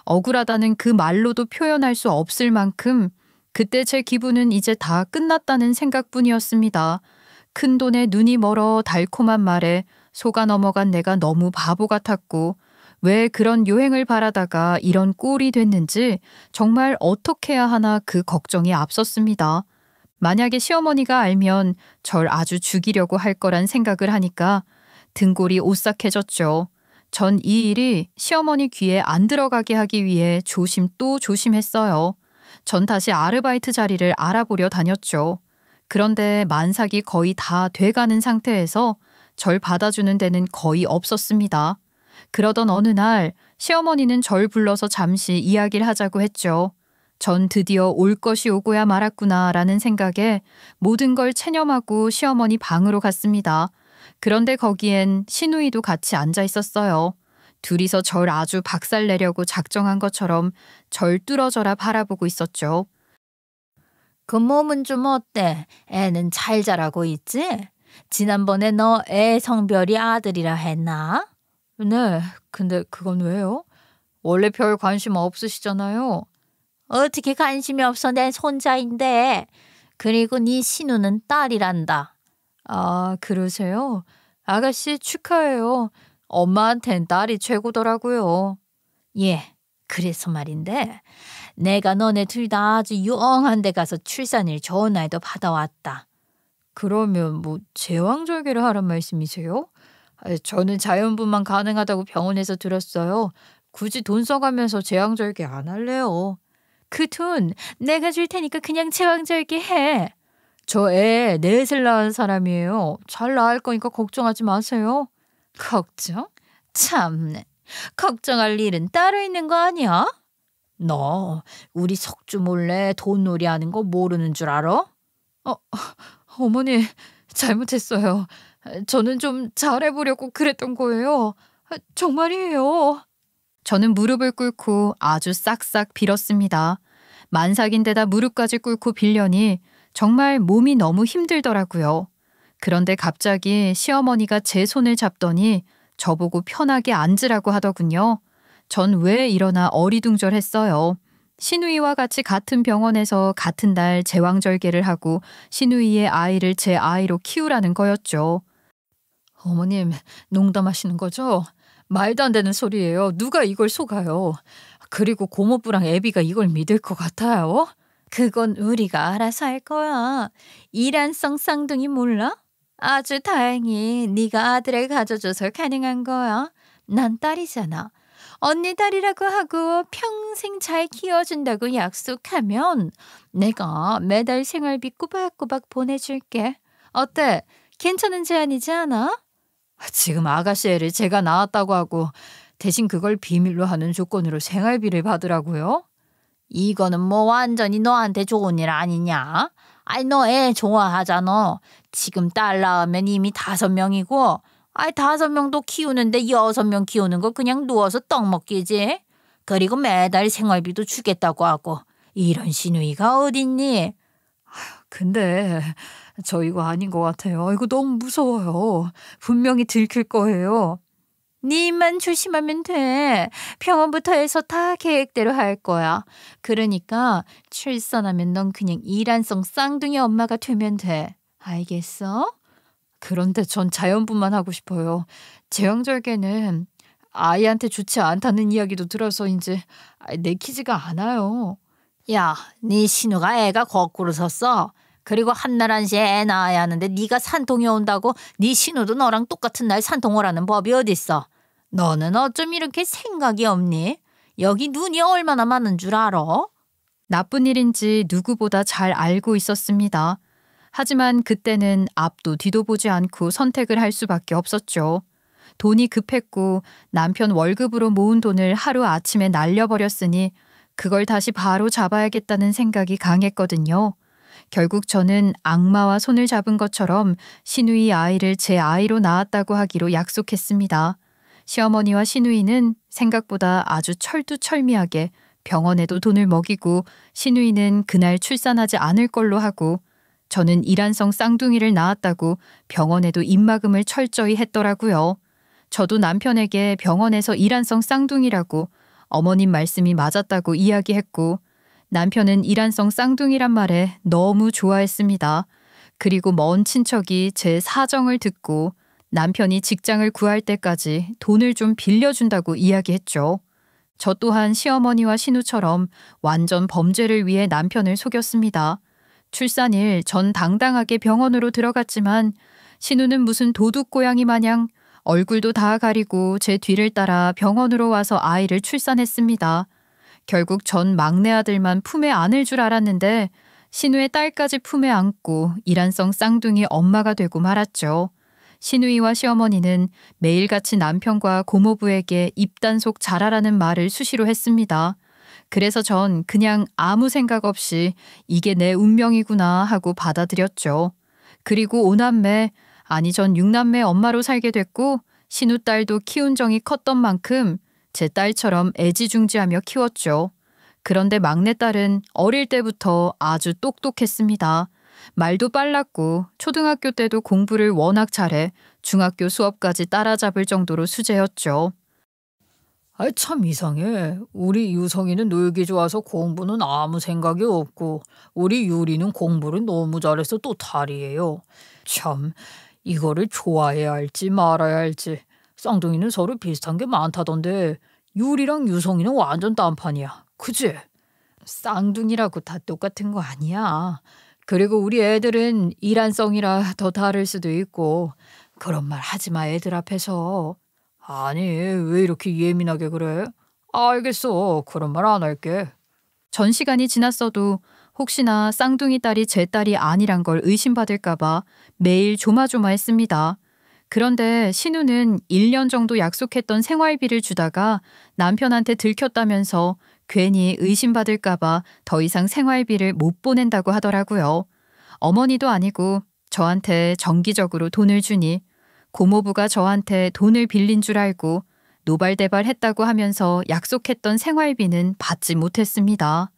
A: 억울하다는 그 말로도 표현할 수 없을 만큼 그때 제 기분은 이제 다 끝났다는 생각뿐이었습니다. 큰돈에 눈이 멀어 달콤한 말에 속아 넘어간 내가 너무 바보 같았고 왜 그런 요행을 바라다가 이런 꼴이 됐는지 정말 어떻게 해야 하나 그 걱정이 앞섰습니다. 만약에 시어머니가 알면 절 아주 죽이려고 할 거란 생각을 하니까 등골이 오싹해졌죠. 전 이 일이 시어머니 귀에 안 들어가게 하기 위해 조심 또 조심했어요. 전 다시 아르바이트 자리를 알아보려 다녔죠. 그런데 만삭이 거의 다 돼가는 상태에서 절 받아주는 데는 거의 없었습니다. 그러던 어느 날 시어머니는 절 불러서 잠시 이야기를 하자고 했죠. 전 드디어 올 것이 오고야 말았구나라는 생각에 모든 걸 체념하고 시어머니 방으로 갔습니다. 그런데 거기엔 시누이도 같이 앉아 있었어요. 둘이서 절 아주 박살내려고 작정한 것처럼 절 뚫어져라 바라보고 있었죠.
C: 그 몸은 좀 어때? 애는 잘 자라고 있지? 지난번에 너 애 성별이 아들이라 했나?
B: 네, 근데 그건 왜요? 원래 별 관심 없으시잖아요.
C: 어떻게 관심이 없어? 내 손자인데. 그리고 네 신우는 딸이란다.
B: 아, 그러세요? 아가씨 축하해요. 엄마한텐 딸이 최고더라고요.
C: 예, 그래서 말인데 내가 너네 둘 다 아주 유엉한 데 가서 출산일 전화에도 받아왔다.
B: 그러면 뭐 제왕절개를 하란 말씀이세요? 저는 자연분만 가능하다고 병원에서 들었어요. 굳이 돈 써가면서 제왕절개 안 할래요.
C: 그 돈 내가 줄 테니까 그냥 제왕절개 해.
B: 저 애 넷을 낳은 사람이에요. 잘 낳을 거니까 걱정하지 마세요.
C: 걱정? 참네. 걱정할 일은 따로 있는 거 아니야? 너 우리 석주 몰래 돈놀이 하는 거 모르는 줄 알아?
B: 어머니 잘못했어요. 저는 좀 잘해보려고 그랬던 거예요. 정말이에요.
A: 저는 무릎을 꿇고 아주 싹싹 빌었습니다. 만삭인데다 무릎까지 꿇고 빌려니 정말 몸이 너무 힘들더라고요. 그런데 갑자기 시어머니가 제 손을 잡더니 저보고 편하게 앉으라고 하더군요. 전 왜 이러나 어리둥절했어요. 시누이와 같이 같은 병원에서 같은 날 제왕절개를 하고 시누이의 아이를 제 아이로 키우라는 거였죠.
B: 어머님 농담하시는 거죠? 말도 안 되는 소리예요. 누가 이걸 속아요. 그리고 고모부랑 애비가 이걸 믿을 것 같아요?
C: 그건 우리가 알아서 할 거야. 일란성 쌍둥이 몰라? 아주 다행히 네가 아들을 가져줘서 가능한 거야. 난 딸이잖아. 언니 딸이라고 하고 평생 잘 키워준다고 약속하면 내가 매달 생활비 꼬박꼬박 보내줄게. 어때? 괜찮은 제안이지 않아?
B: 지금 아가씨 애를 제가 낳았다고 하고 대신 그걸 비밀로 하는 조건으로 생활비를 받으라고요?
C: 이거는 뭐 완전히 너한테 좋은 일 아니냐? 아이 너 애 좋아하잖아. 지금 딸 낳으면 이미 5명이고 아이 5명도 키우는데 6명 키우는 거 그냥 누워서 떡 먹기지. 그리고 매달 생활비도 주겠다고 하고 이런 시누이가 어딨니?
B: 근데 저 이거 아닌 것 같아요. 이거 너무 무서워요. 분명히 들킬 거예요.
C: 네 입만 조심하면 돼. 병원부터 해서 다 계획대로 할 거야. 그러니까 출산하면 넌 그냥 일란성 쌍둥이 엄마가 되면 돼. 알겠어?
B: 그런데 전 자연분만 하고 싶어요. 제왕절개는 아이한테 좋지 않다는 이야기도 들어서인지 내키지가 않아요.
C: 야, 네 신우가 애가 거꾸로 섰어. 그리고 한날 한시에 애 낳아야 하는데 네가 산통이 온다고 네 신우도 너랑 똑같은 날 산통 오라는 법이 어딨어. 너는 어쩜 이렇게 생각이 없니? 여기 눈이 얼마나 많은 줄 알아?
A: 나쁜 일인지 누구보다 잘 알고 있었습니다. 하지만 그때는 앞도 뒤도 보지 않고 선택을 할 수밖에 없었죠. 돈이 급했고 남편 월급으로 모은 돈을 하루아침에 날려버렸으니 그걸 다시 바로 잡아야겠다는 생각이 강했거든요. 결국 저는 악마와 손을 잡은 것처럼 시누이 아이를 제 아이로 낳았다고 하기로 약속했습니다. 시어머니와 시누이는 생각보다 아주 철두철미하게 병원에도 돈을 먹이고 시누이는 그날 출산하지 않을 걸로 하고 저는 일란성 쌍둥이를 낳았다고 병원에도 입막음을 철저히 했더라고요. 저도 남편에게 병원에서 일란성 쌍둥이라고 어머님 말씀이 맞았다고 이야기했고 남편은 일란성 쌍둥이란 말에 너무 좋아했습니다. 그리고 먼 친척이 제 사정을 듣고 남편이 직장을 구할 때까지 돈을 좀 빌려준다고 이야기했죠. 저 또한 시어머니와 신우처럼 완전 범죄를 위해 남편을 속였습니다. 출산일 전 당당하게 병원으로 들어갔지만 신우는 무슨 도둑고양이 마냥 얼굴도 다 가리고 제 뒤를 따라 병원으로 와서 아이를 출산했습니다. 결국 전 막내 아들만 품에 안을 줄 알았는데 신우의 딸까지 품에 안고 일란성 쌍둥이 엄마가 되고 말았죠. 시누이와 시어머니는 매일같이 남편과 고모부에게 입단속 잘하라는 말을 수시로 했습니다. 그래서 전 그냥 아무 생각 없이 이게 내 운명이구나 하고 받아들였죠. 그리고 5남매, 아니 전 6남매 엄마로 살게 됐고 시누딸도 키운 정이 컸던 만큼 제 딸처럼 애지중지하며 키웠죠. 그런데 막내딸은 어릴 때부터 아주 똑똑했습니다. 말도 빨랐고 초등학교 때도 공부를 워낙 잘해 중학교 수업까지 따라잡을 정도로 수재였죠.
B: 참 이상해. 우리 유성이는 놀기 좋아서 공부는 아무 생각이 없고 우리 유리는 공부를 너무 잘해서 또 탈이에요. 참 이거를 좋아해야 할지 말아야 할지. 쌍둥이는 서로 비슷한 게 많다던데 유리랑 유성이는 완전 딴판이야. 그치? 쌍둥이라고 다 똑같은 거 아니야. 그리고 우리 애들은 일란성이라 더 다를 수도 있고 그런 말 하지 마 애들 앞에서. 아니 왜 이렇게 예민하게 그래? 알겠어. 그런 말 안 할게.
A: 전 시간이 지났어도 혹시나 쌍둥이 딸이 제 딸이 아니란 걸 의심받을까봐 매일 조마조마했습니다. 그런데 신우는 1년 정도 약속했던 생활비를 주다가 남편한테 들켰다면서 괜히 의심받을까봐 더 이상 생활비를 못 보낸다고 하더라고요. 어머니도 아니고 저한테 정기적으로 돈을 주니 고모부가 저한테 돈을 빌린 줄 알고 노발대발했다고 하면서 약속했던 생활비는 받지 못했습니다.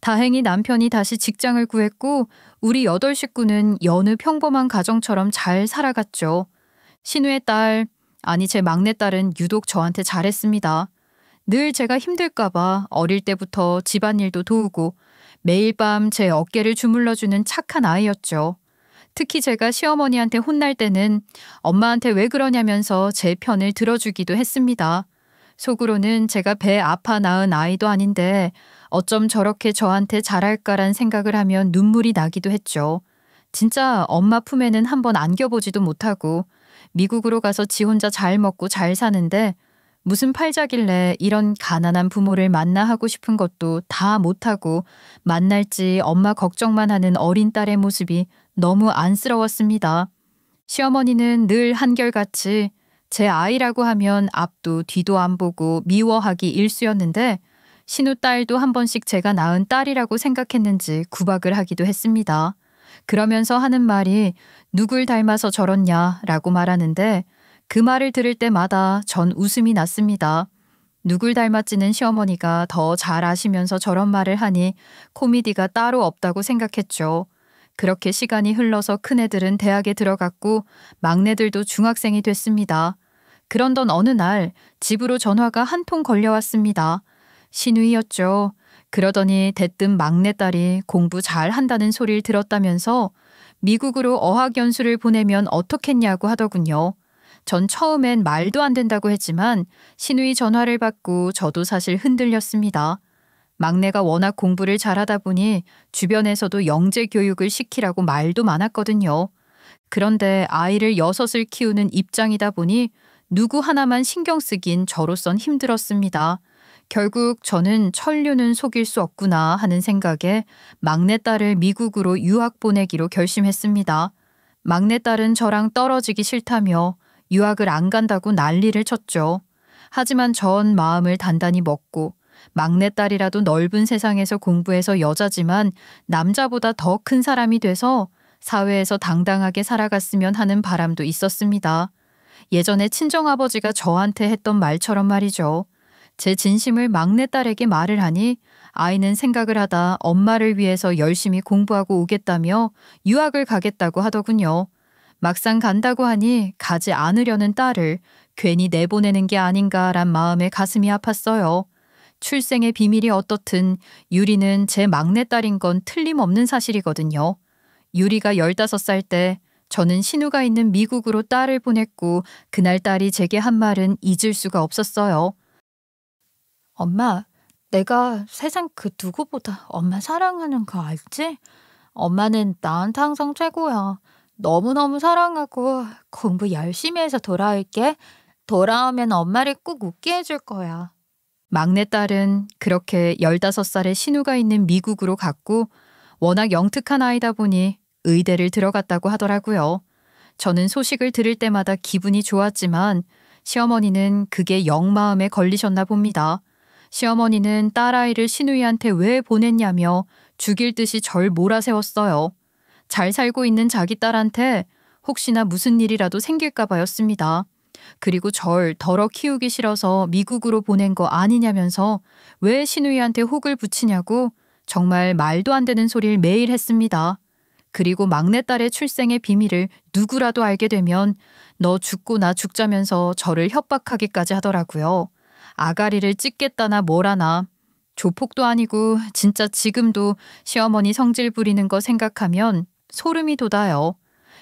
A: 다행히 남편이 다시 직장을 구했고 우리 8식구는 여느 평범한 가정처럼 잘 살아갔죠. 신우의 딸, 아니 제 막내딸은 유독 저한테 잘했습니다. 늘 제가 힘들까봐 어릴 때부터 집안일도 도우고 매일 밤 제 어깨를 주물러주는 착한 아이였죠. 특히 제가 시어머니한테 혼날 때는 엄마한테 왜 그러냐면서 제 편을 들어주기도 했습니다. 속으로는 제가 배 아파 낳은 아이도 아닌데 어쩜 저렇게 저한테 잘할까란 생각을 하면 눈물이 나기도 했죠. 진짜 엄마 품에는 한번 안겨보지도 못하고 미국으로 가서 지 혼자 잘 먹고 잘 사는데 무슨 팔자길래 이런 가난한 부모를 만나 하고 싶은 것도 다 못하고 만날지 엄마 걱정만 하는 어린 딸의 모습이 너무 안쓰러웠습니다. 시어머니는 늘 한결같이 제 아이라고 하면 앞도 뒤도 안 보고 미워하기 일쑤였는데 신우 딸도 한 번씩 제가 낳은 딸이라고 생각했는지 구박을 하기도 했습니다. 그러면서 하는 말이 누굴 닮아서 저렇냐라고 말하는데 그 말을 들을 때마다 전 웃음이 났습니다. 누굴 닮았지는 시어머니가 더 잘 아시면서 저런 말을 하니 코미디가 따로 없다고 생각했죠. 그렇게 시간이 흘러서 큰애들은 대학에 들어갔고 막내들도 중학생이 됐습니다. 그런던 어느 날 집으로 전화가 한 통 걸려왔습니다. 신우이였죠. 그러더니 대뜸 막내딸이 공부 잘 한다는 소리를 들었다면서 미국으로 어학연수를 보내면 어떻겠냐고 하더군요. 전 처음엔 말도 안 된다고 했지만 신우이 전화를 받고 저도 사실 흔들렸습니다. 막내가 워낙 공부를 잘하다 보니 주변에서도 영재 교육을 시키라고 말도 많았거든요. 그런데 아이를 6을 키우는 입장이다 보니 누구 하나만 신경 쓰긴 저로선 힘들었습니다. 결국 저는 천류는 속일 수 없구나 하는 생각에 막내딸을 미국으로 유학 보내기로 결심했습니다. 막내딸은 저랑 떨어지기 싫다며 유학을 안 간다고 난리를 쳤죠. 하지만 전 마음을 단단히 먹고 막내딸이라도 넓은 세상에서 공부해서 여자지만 남자보다 더 큰 사람이 돼서 사회에서 당당하게 살아갔으면 하는 바람도 있었습니다. 예전에 친정아버지가 저한테 했던 말처럼 말이죠. 제 진심을 막내딸에게 말을 하니 아이는 생각을 하다 엄마를 위해서 열심히 공부하고 오겠다며 유학을 가겠다고 하더군요. 막상 간다고 하니 가지 않으려는 딸을 괜히 내보내는 게 아닌가란 마음에 가슴이 아팠어요. 출생의 비밀이 어떻든 유리는 제 막내딸인 건 틀림없는 사실이거든요. 유리가 15살 때 저는 신우가 있는 미국으로 딸을 보냈고 그날 딸이 제게 한 말은 잊을 수가 없었어요.
B: 엄마, 내가 세상 그 누구보다 엄마 사랑하는 거 알지? 엄마는 나한테 항상 최고야. 너무너무 사랑하고 공부 열심히 해서 돌아올게. 돌아오면 엄마를 꼭 웃게 해줄 거야.
A: 막내딸은 그렇게 15살의 신우가 있는 미국으로 갔고 워낙 영특한 아이다 보니 의대를 들어갔다고 하더라고요. 저는 소식을 들을 때마다 기분이 좋았지만 시어머니는 그게 영 마음에 걸리셨나 봅니다. 시어머니는 딸아이를 신우이한테 왜 보냈냐며 죽일 듯이 절 몰아세웠어요. 잘 살고 있는 자기 딸한테 혹시나 무슨 일이라도 생길까 봐였습니다. 그리고 절 덜어 키우기 싫어서 미국으로 보낸 거 아니냐면서 왜 신우이한테 혹을 붙이냐고 정말 말도 안 되는 소리를 매일 했습니다. 그리고 막내딸의 출생의 비밀을 누구라도 알게 되면 너 죽고 나 죽자면서 저를 협박하기까지 하더라고요. 아가리를 찢겠다나 뭐라나. 조폭도 아니고 진짜 지금도 시어머니 성질 부리는 거 생각하면 소름이 돋아요.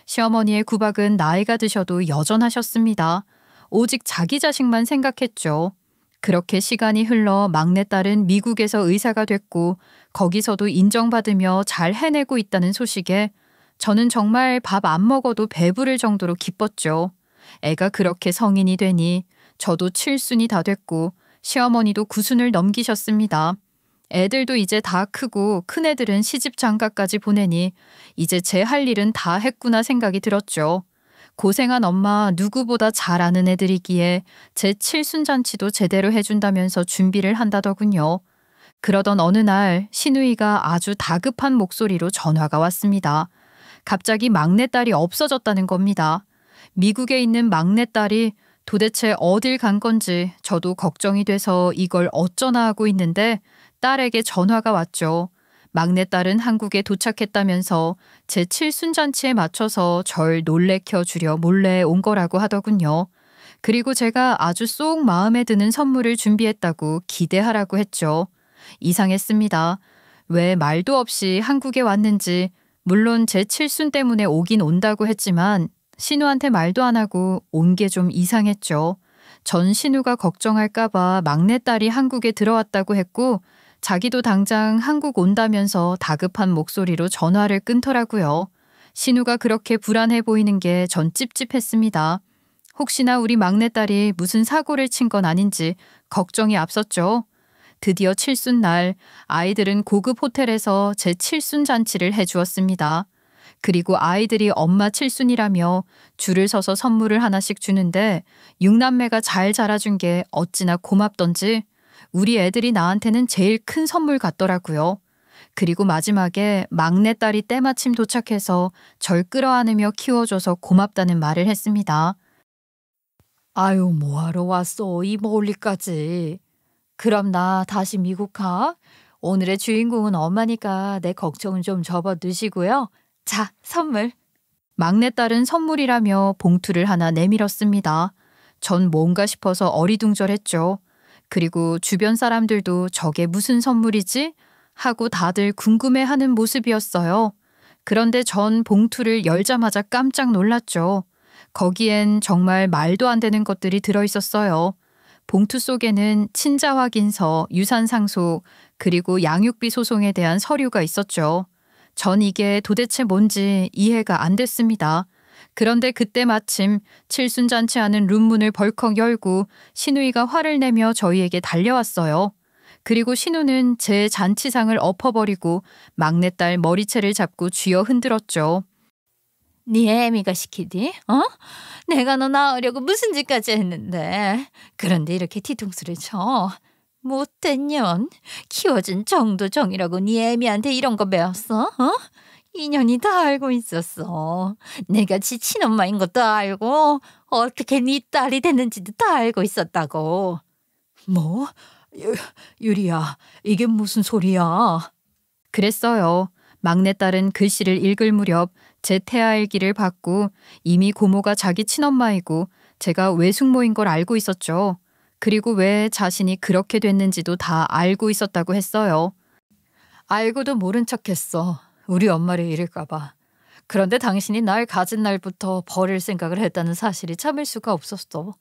A: 시어머니의 구박은 나이가 드셔도 여전하셨습니다. 오직 자기 자식만 생각했죠. 그렇게 시간이 흘러 막내딸은 미국에서 의사가 됐고 거기서도 인정받으며 잘 해내고 있다는 소식에 저는 정말 밥 안 먹어도 배부를 정도로 기뻤죠. 애가 그렇게 성인이 되니 저도 7순이 다 됐고 시어머니도 9순을 넘기셨습니다. 애들도 이제 다 크고 큰애들은 시집 장가까지 보내니 이제 제 할 일은 다 했구나 생각이 들었죠. 고생한 엄마 누구보다 잘 아는 애들이기에 제 7순잔치도 제대로 해준다면서 준비를 한다더군요. 그러던 어느 날 신우이가 아주 다급한 목소리로 전화가 왔습니다. 갑자기 막내딸이 없어졌다는 겁니다. 미국에 있는 막내딸이 도대체 어딜 간 건지 저도 걱정이 돼서 이걸 어쩌나 하고 있는데 딸에게 전화가 왔죠. 막내딸은 한국에 도착했다면서 제 7순잔치에 맞춰서 절 놀래켜 주려 몰래 온 거라고 하더군요. 그리고 제가 아주 쏙 마음에 드는 선물을 준비했다고 기대하라고 했죠. 이상했습니다. 왜 말도 없이 한국에 왔는지 물론 제 7순 때문에 오긴 온다고 했지만 신우한테 말도 안 하고 온 게 좀 이상했죠. 전 신우가 걱정할까 봐 막내딸이 한국에 들어왔다고 했고 자기도 당장 한국 온다면서 다급한 목소리로 전화를 끊더라고요. 신우가 그렇게 불안해 보이는 게 전 찝찝했습니다. 혹시나 우리 막내딸이 무슨 사고를 친 건 아닌지 걱정이 앞섰죠. 드디어 7순 날 아이들은 고급 호텔에서 제 7순 잔치를 해주었습니다. 그리고 아이들이 엄마 7순이라며 줄을 서서 선물을 하나씩 주는데 6남매가 잘 자라준 게 어찌나 고맙던지 우리 애들이 나한테는 제일 큰 선물 같더라고요. 그리고 마지막에 막내딸이 때마침 도착해서 절 끌어안으며 키워줘서 고맙다는 말을 했습니다.
B: 아유, 뭐하러 왔어, 이 멀리까지. 그럼 나 다시 미국 가. 오늘의 주인공은 엄마니까 내 걱정은 좀 접어두시고요.
C: 자, 선물.
A: 막내딸은 선물이라며 봉투를 하나 내밀었습니다. 전 뭔가 싶어서 어리둥절했죠. 그리고 주변 사람들도 저게 무슨 선물이지? 하고 다들 궁금해하는 모습이었어요. 그런데 전 봉투를 열자마자 깜짝 놀랐죠. 거기엔 정말 말도 안 되는 것들이 들어있었어요. 봉투 속에는 친자 확인서, 유산 상속, 그리고 양육비 소송에 대한 서류가 있었죠. 전 이게 도대체 뭔지 이해가 안 됐습니다. 그런데 그때 마침 칠순잔치하는 룸문을 벌컥 열고 신우이가 화를 내며 저희에게 달려왔어요. 그리고 신우는 제 잔치상을 엎어버리고 막내딸 머리채를 잡고 쥐어 흔들었죠.
C: 네 애미가 시키디? 내가 너 낳으려고 무슨 짓까지 했는데. 그런데 이렇게 뒤통수를 쳐. 못된 년. 키워준 정도정이라고 네 애미한테 이런 거 배웠어? 인연이 다 알고 있었어. 내가 지 친엄마인 것도 알고 어떻게 네 딸이 됐는지도 다 알고 있었다고.
B: 뭐? 유리야, 이게 무슨 소리야?
A: 그랬어요. 막내딸은 글씨를 읽을 무렵 제 태아일기를 받고 이미 고모가 자기 친엄마이고 제가 외숙모인 걸 알고 있었죠. 그리고 왜 자신이 그렇게 됐는지도 다 알고 있었다고 했어요.
B: 알고도 모른 척했어. 우리 엄마를 잃을까 봐. 그런데 당신이 날 가진 날부터 버릴 생각을 했다는 사실이 참을 수가 없었어.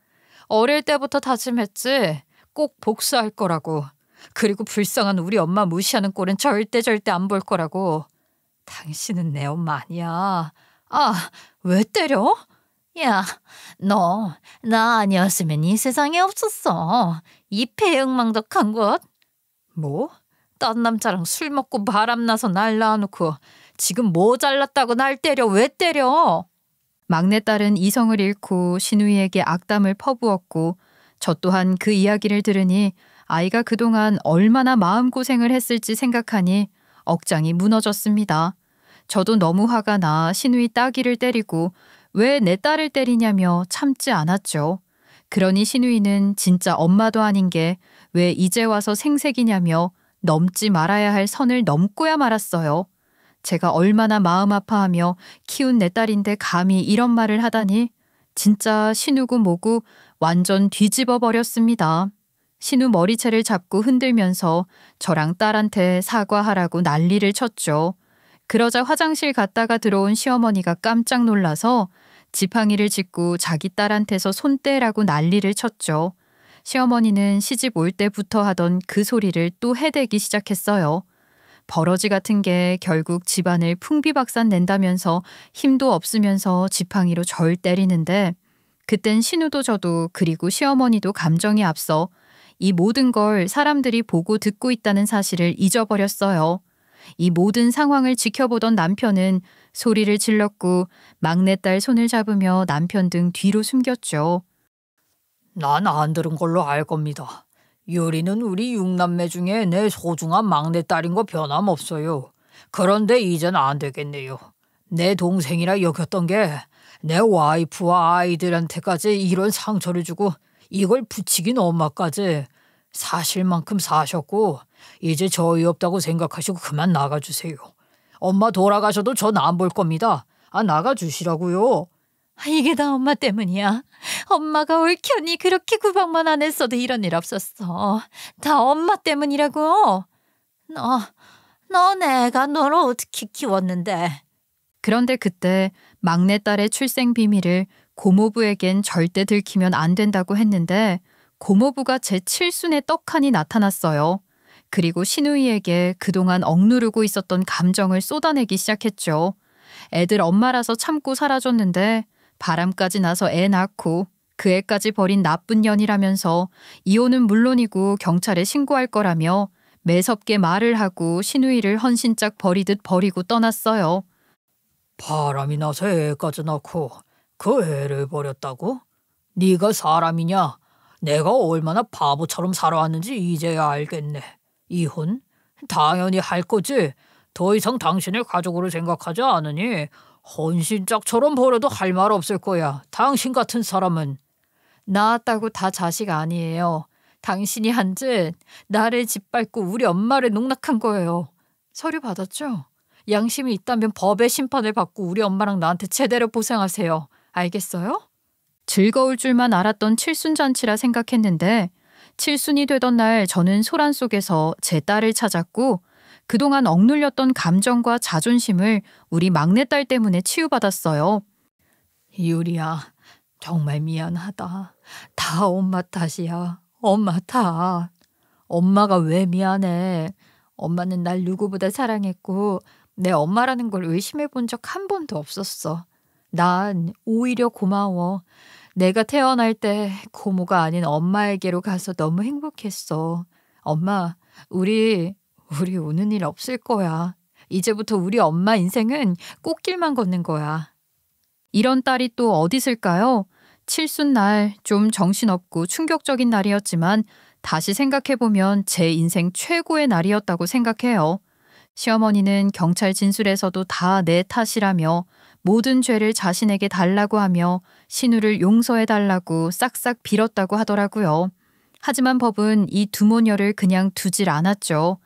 B: 어릴 때부터 다짐했지. 꼭 복수할 거라고. 그리고 불쌍한 우리 엄마 무시하는 꼴은 절대 안 볼 거라고. 당신은 내 엄마 아니야. 아, 왜 때려?
C: 야, 너 나 아니었으면 이 세상에 없었어. 이 폐역망덕한 것.
B: 뭐? 딴 남자랑 술 먹고 바람나서 날 낳아놓고 지금 뭐 잘났다고 날 때려. 왜 때려?
A: 막내딸은 이성을 잃고 신우이에게 악담을 퍼부었고 저 또한 그 이야기를 들으니 아이가 그동안 얼마나 마음고생을 했을지 생각하니 억장이 무너졌습니다. 저도 너무 화가 나 신우이 따귀를 때리고 왜 내 딸을 때리냐며 참지 않았죠. 그러니 신우이는 진짜 엄마도 아닌 게 왜 이제 와서 생색이냐며 넘지 말아야 할 선을 넘고야 말았어요. 제가 얼마나 마음 아파하며 키운 내 딸인데 감히 이런 말을 하다니 진짜 신우고 뭐고 완전 뒤집어 버렸습니다. 신우 머리채를 잡고 흔들면서 저랑 딸한테 사과하라고 난리를 쳤죠. 그러자 화장실 갔다가 들어온 시어머니가 깜짝 놀라서 지팡이를 짚고 자기 딸한테서 손 떼라고 난리를 쳤죠. 시어머니는 시집 올 때부터 하던 그 소리를 또 해대기 시작했어요. 버러지 같은 게 결국 집안을 풍비박산 낸다면서 힘도 없으면서 지팡이로 절 때리는데 그땐 신우도 저도 그리고 시어머니도 감정이 앞서 이 모든 걸 사람들이 보고 듣고 있다는 사실을 잊어버렸어요. 이 모든 상황을 지켜보던 남편은 소리를 질렀고 막내딸 손을 잡으며 남편 등 뒤로 숨겼죠.
B: 난 안 들은 걸로 알 겁니다. 유리는 우리 6남매 중에 내 소중한 막내딸인 거 변함없어요. 그런데 이젠 안 되겠네요. 내 동생이라 여겼던 게 내 와이프와 아이들한테까지 이런 상처를 주고 이걸 붙이긴 엄마까지 사실만큼 사셨고 이제 저희 없다고 생각하시고 그만 나가주세요. 엄마 돌아가셔도 전 안 볼 겁니다. 나가주시라고요.
C: 이게 다 엄마 때문이야. 엄마가 옳견이 그렇게 구박만 안 했어도 이런 일 없었어. 다 엄마 때문이라고. 너 내가 너를 어떻게 키웠는데.
A: 그런데 그때 막내딸의 출생 비밀을 고모부에겐 절대 들키면 안 된다고 했는데 고모부가 제 칠순의 떡하니 나타났어요. 그리고 신우이에게 그동안 억누르고 있었던 감정을 쏟아내기 시작했죠. 애들 엄마라서 참고 살아줬는데 바람까지 나서 애 낳고 그 애까지 버린 나쁜 년이라면서 이혼은 물론이고 경찰에 신고할 거라며 매섭게 말을 하고 신우이를 헌신짝 버리듯 버리고 떠났어요.
B: 바람이 나서 애까지 낳고 그 애를 버렸다고? 네가 사람이냐? 내가 얼마나 바보처럼 살아왔는지 이제야 알겠네. 이혼? 당연히 할 거지. 더 이상 당신을 가족으로 생각하지 않으니 헌신짝처럼 버려도 할 말 없을 거야. 당신 같은 사람은.
C: 낳았다고 다 자식 아니에요. 당신이 한 짓 나를 짓밟고 우리 엄마를 농락한 거예요.
B: 서류 받았죠? 양심이 있다면 법의 심판을 받고 우리 엄마랑 나한테 제대로 보상하세요. 알겠어요?
A: 즐거울 줄만 알았던 칠순잔치라 생각했는데 칠순이 되던 날 저는 소란 속에서 제 딸을 찾았고 그동안 억눌렸던 감정과 자존심을 우리 막내딸 때문에 치유받았어요.
B: 유리야, 정말 미안하다. 다 엄마 탓이야. 엄마 탓. 엄마가 왜 미안해. 엄마는 날 누구보다 사랑했고 내 엄마라는 걸 의심해 본 적 한 번도 없었어. 난 오히려 고마워. 내가 태어날 때 고모가 아닌 엄마에게로 가서 너무 행복했어. 엄마, 우리 우는 일 없을 거야. 이제부터 우리 엄마 인생은 꽃길만 걷는 거야.
A: 이런 딸이 또 어디 있을까요? 칠순날 좀 정신없고 충격적인 날이었지만 다시 생각해보면 제 인생 최고의 날이었다고 생각해요. 시어머니는 경찰 진술에서도 다 내 탓이라며 모든 죄를 자신에게 달라고 하며 신우를 용서해달라고 싹싹 빌었다고 하더라고요. 하지만 법은 이 두모녀를 그냥 두질 않았죠.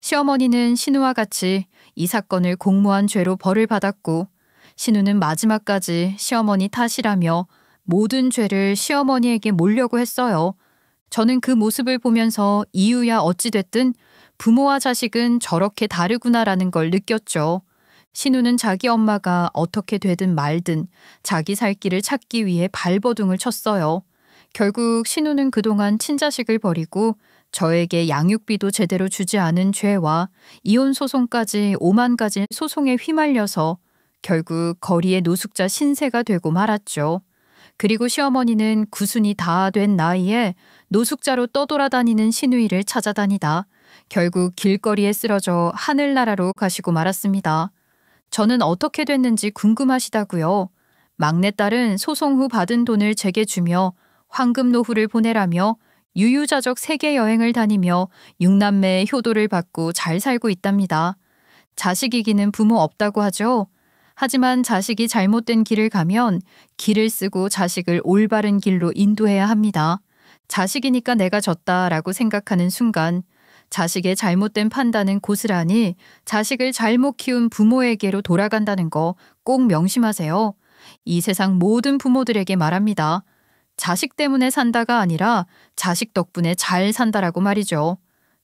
A: 시어머니는 신우와 같이 이 사건을 공모한 죄로 벌을 받았고 신우는 마지막까지 시어머니 탓이라며 모든 죄를 시어머니에게 몰려고 했어요. 저는 그 모습을 보면서 이유야 어찌됐든 부모와 자식은 저렇게 다르구나라는 걸 느꼈죠. 신우는 자기 엄마가 어떻게 되든 말든 자기 살 길을 찾기 위해 발버둥을 쳤어요. 결국 신우는 그동안 친자식을 버리고 저에게 양육비도 제대로 주지 않은 죄와 이혼 소송까지 5만 가지 소송에 휘말려서 결국 거리의 노숙자 신세가 되고 말았죠. 그리고 시어머니는 구순이 다 된 나이에 노숙자로 떠돌아다니는 시누이를 찾아다니다 결국 길거리에 쓰러져 하늘나라로 가시고 말았습니다. 저는 어떻게 됐는지 궁금하시다고요. 막내딸은 소송 후 받은 돈을 제게 주며 황금 노후를 보내라며 유유자적 세계 여행을 다니며 6남매의 효도를 받고 잘 살고 있답니다. 자식 이기는 부모 없다고 하죠. 하지만 자식이 잘못된 길을 가면 길을 쓰고 자식을 올바른 길로 인도해야 합니다. 자식이니까 내가 졌다라고 생각하는 순간 자식의 잘못된 판단은 고스란히 자식을 잘못 키운 부모에게로 돌아간다는 거 꼭 명심하세요. 이 세상 모든 부모들에게 말합니다. 자식 때문에 산다가 아니라 자식 덕분에 잘 산다라고 말이죠.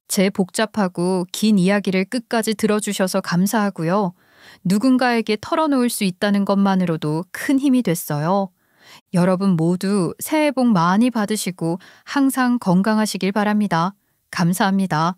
A: 제 복잡하고 긴 이야기를 끝까지 들어주셔서 감사하고요. 누군가에게 털어놓을 수 있다는 것만으로도 큰 힘이 됐어요. 여러분 모두 새해 복 많이 받으시고 항상 건강하시길 바랍니다. 감사합니다.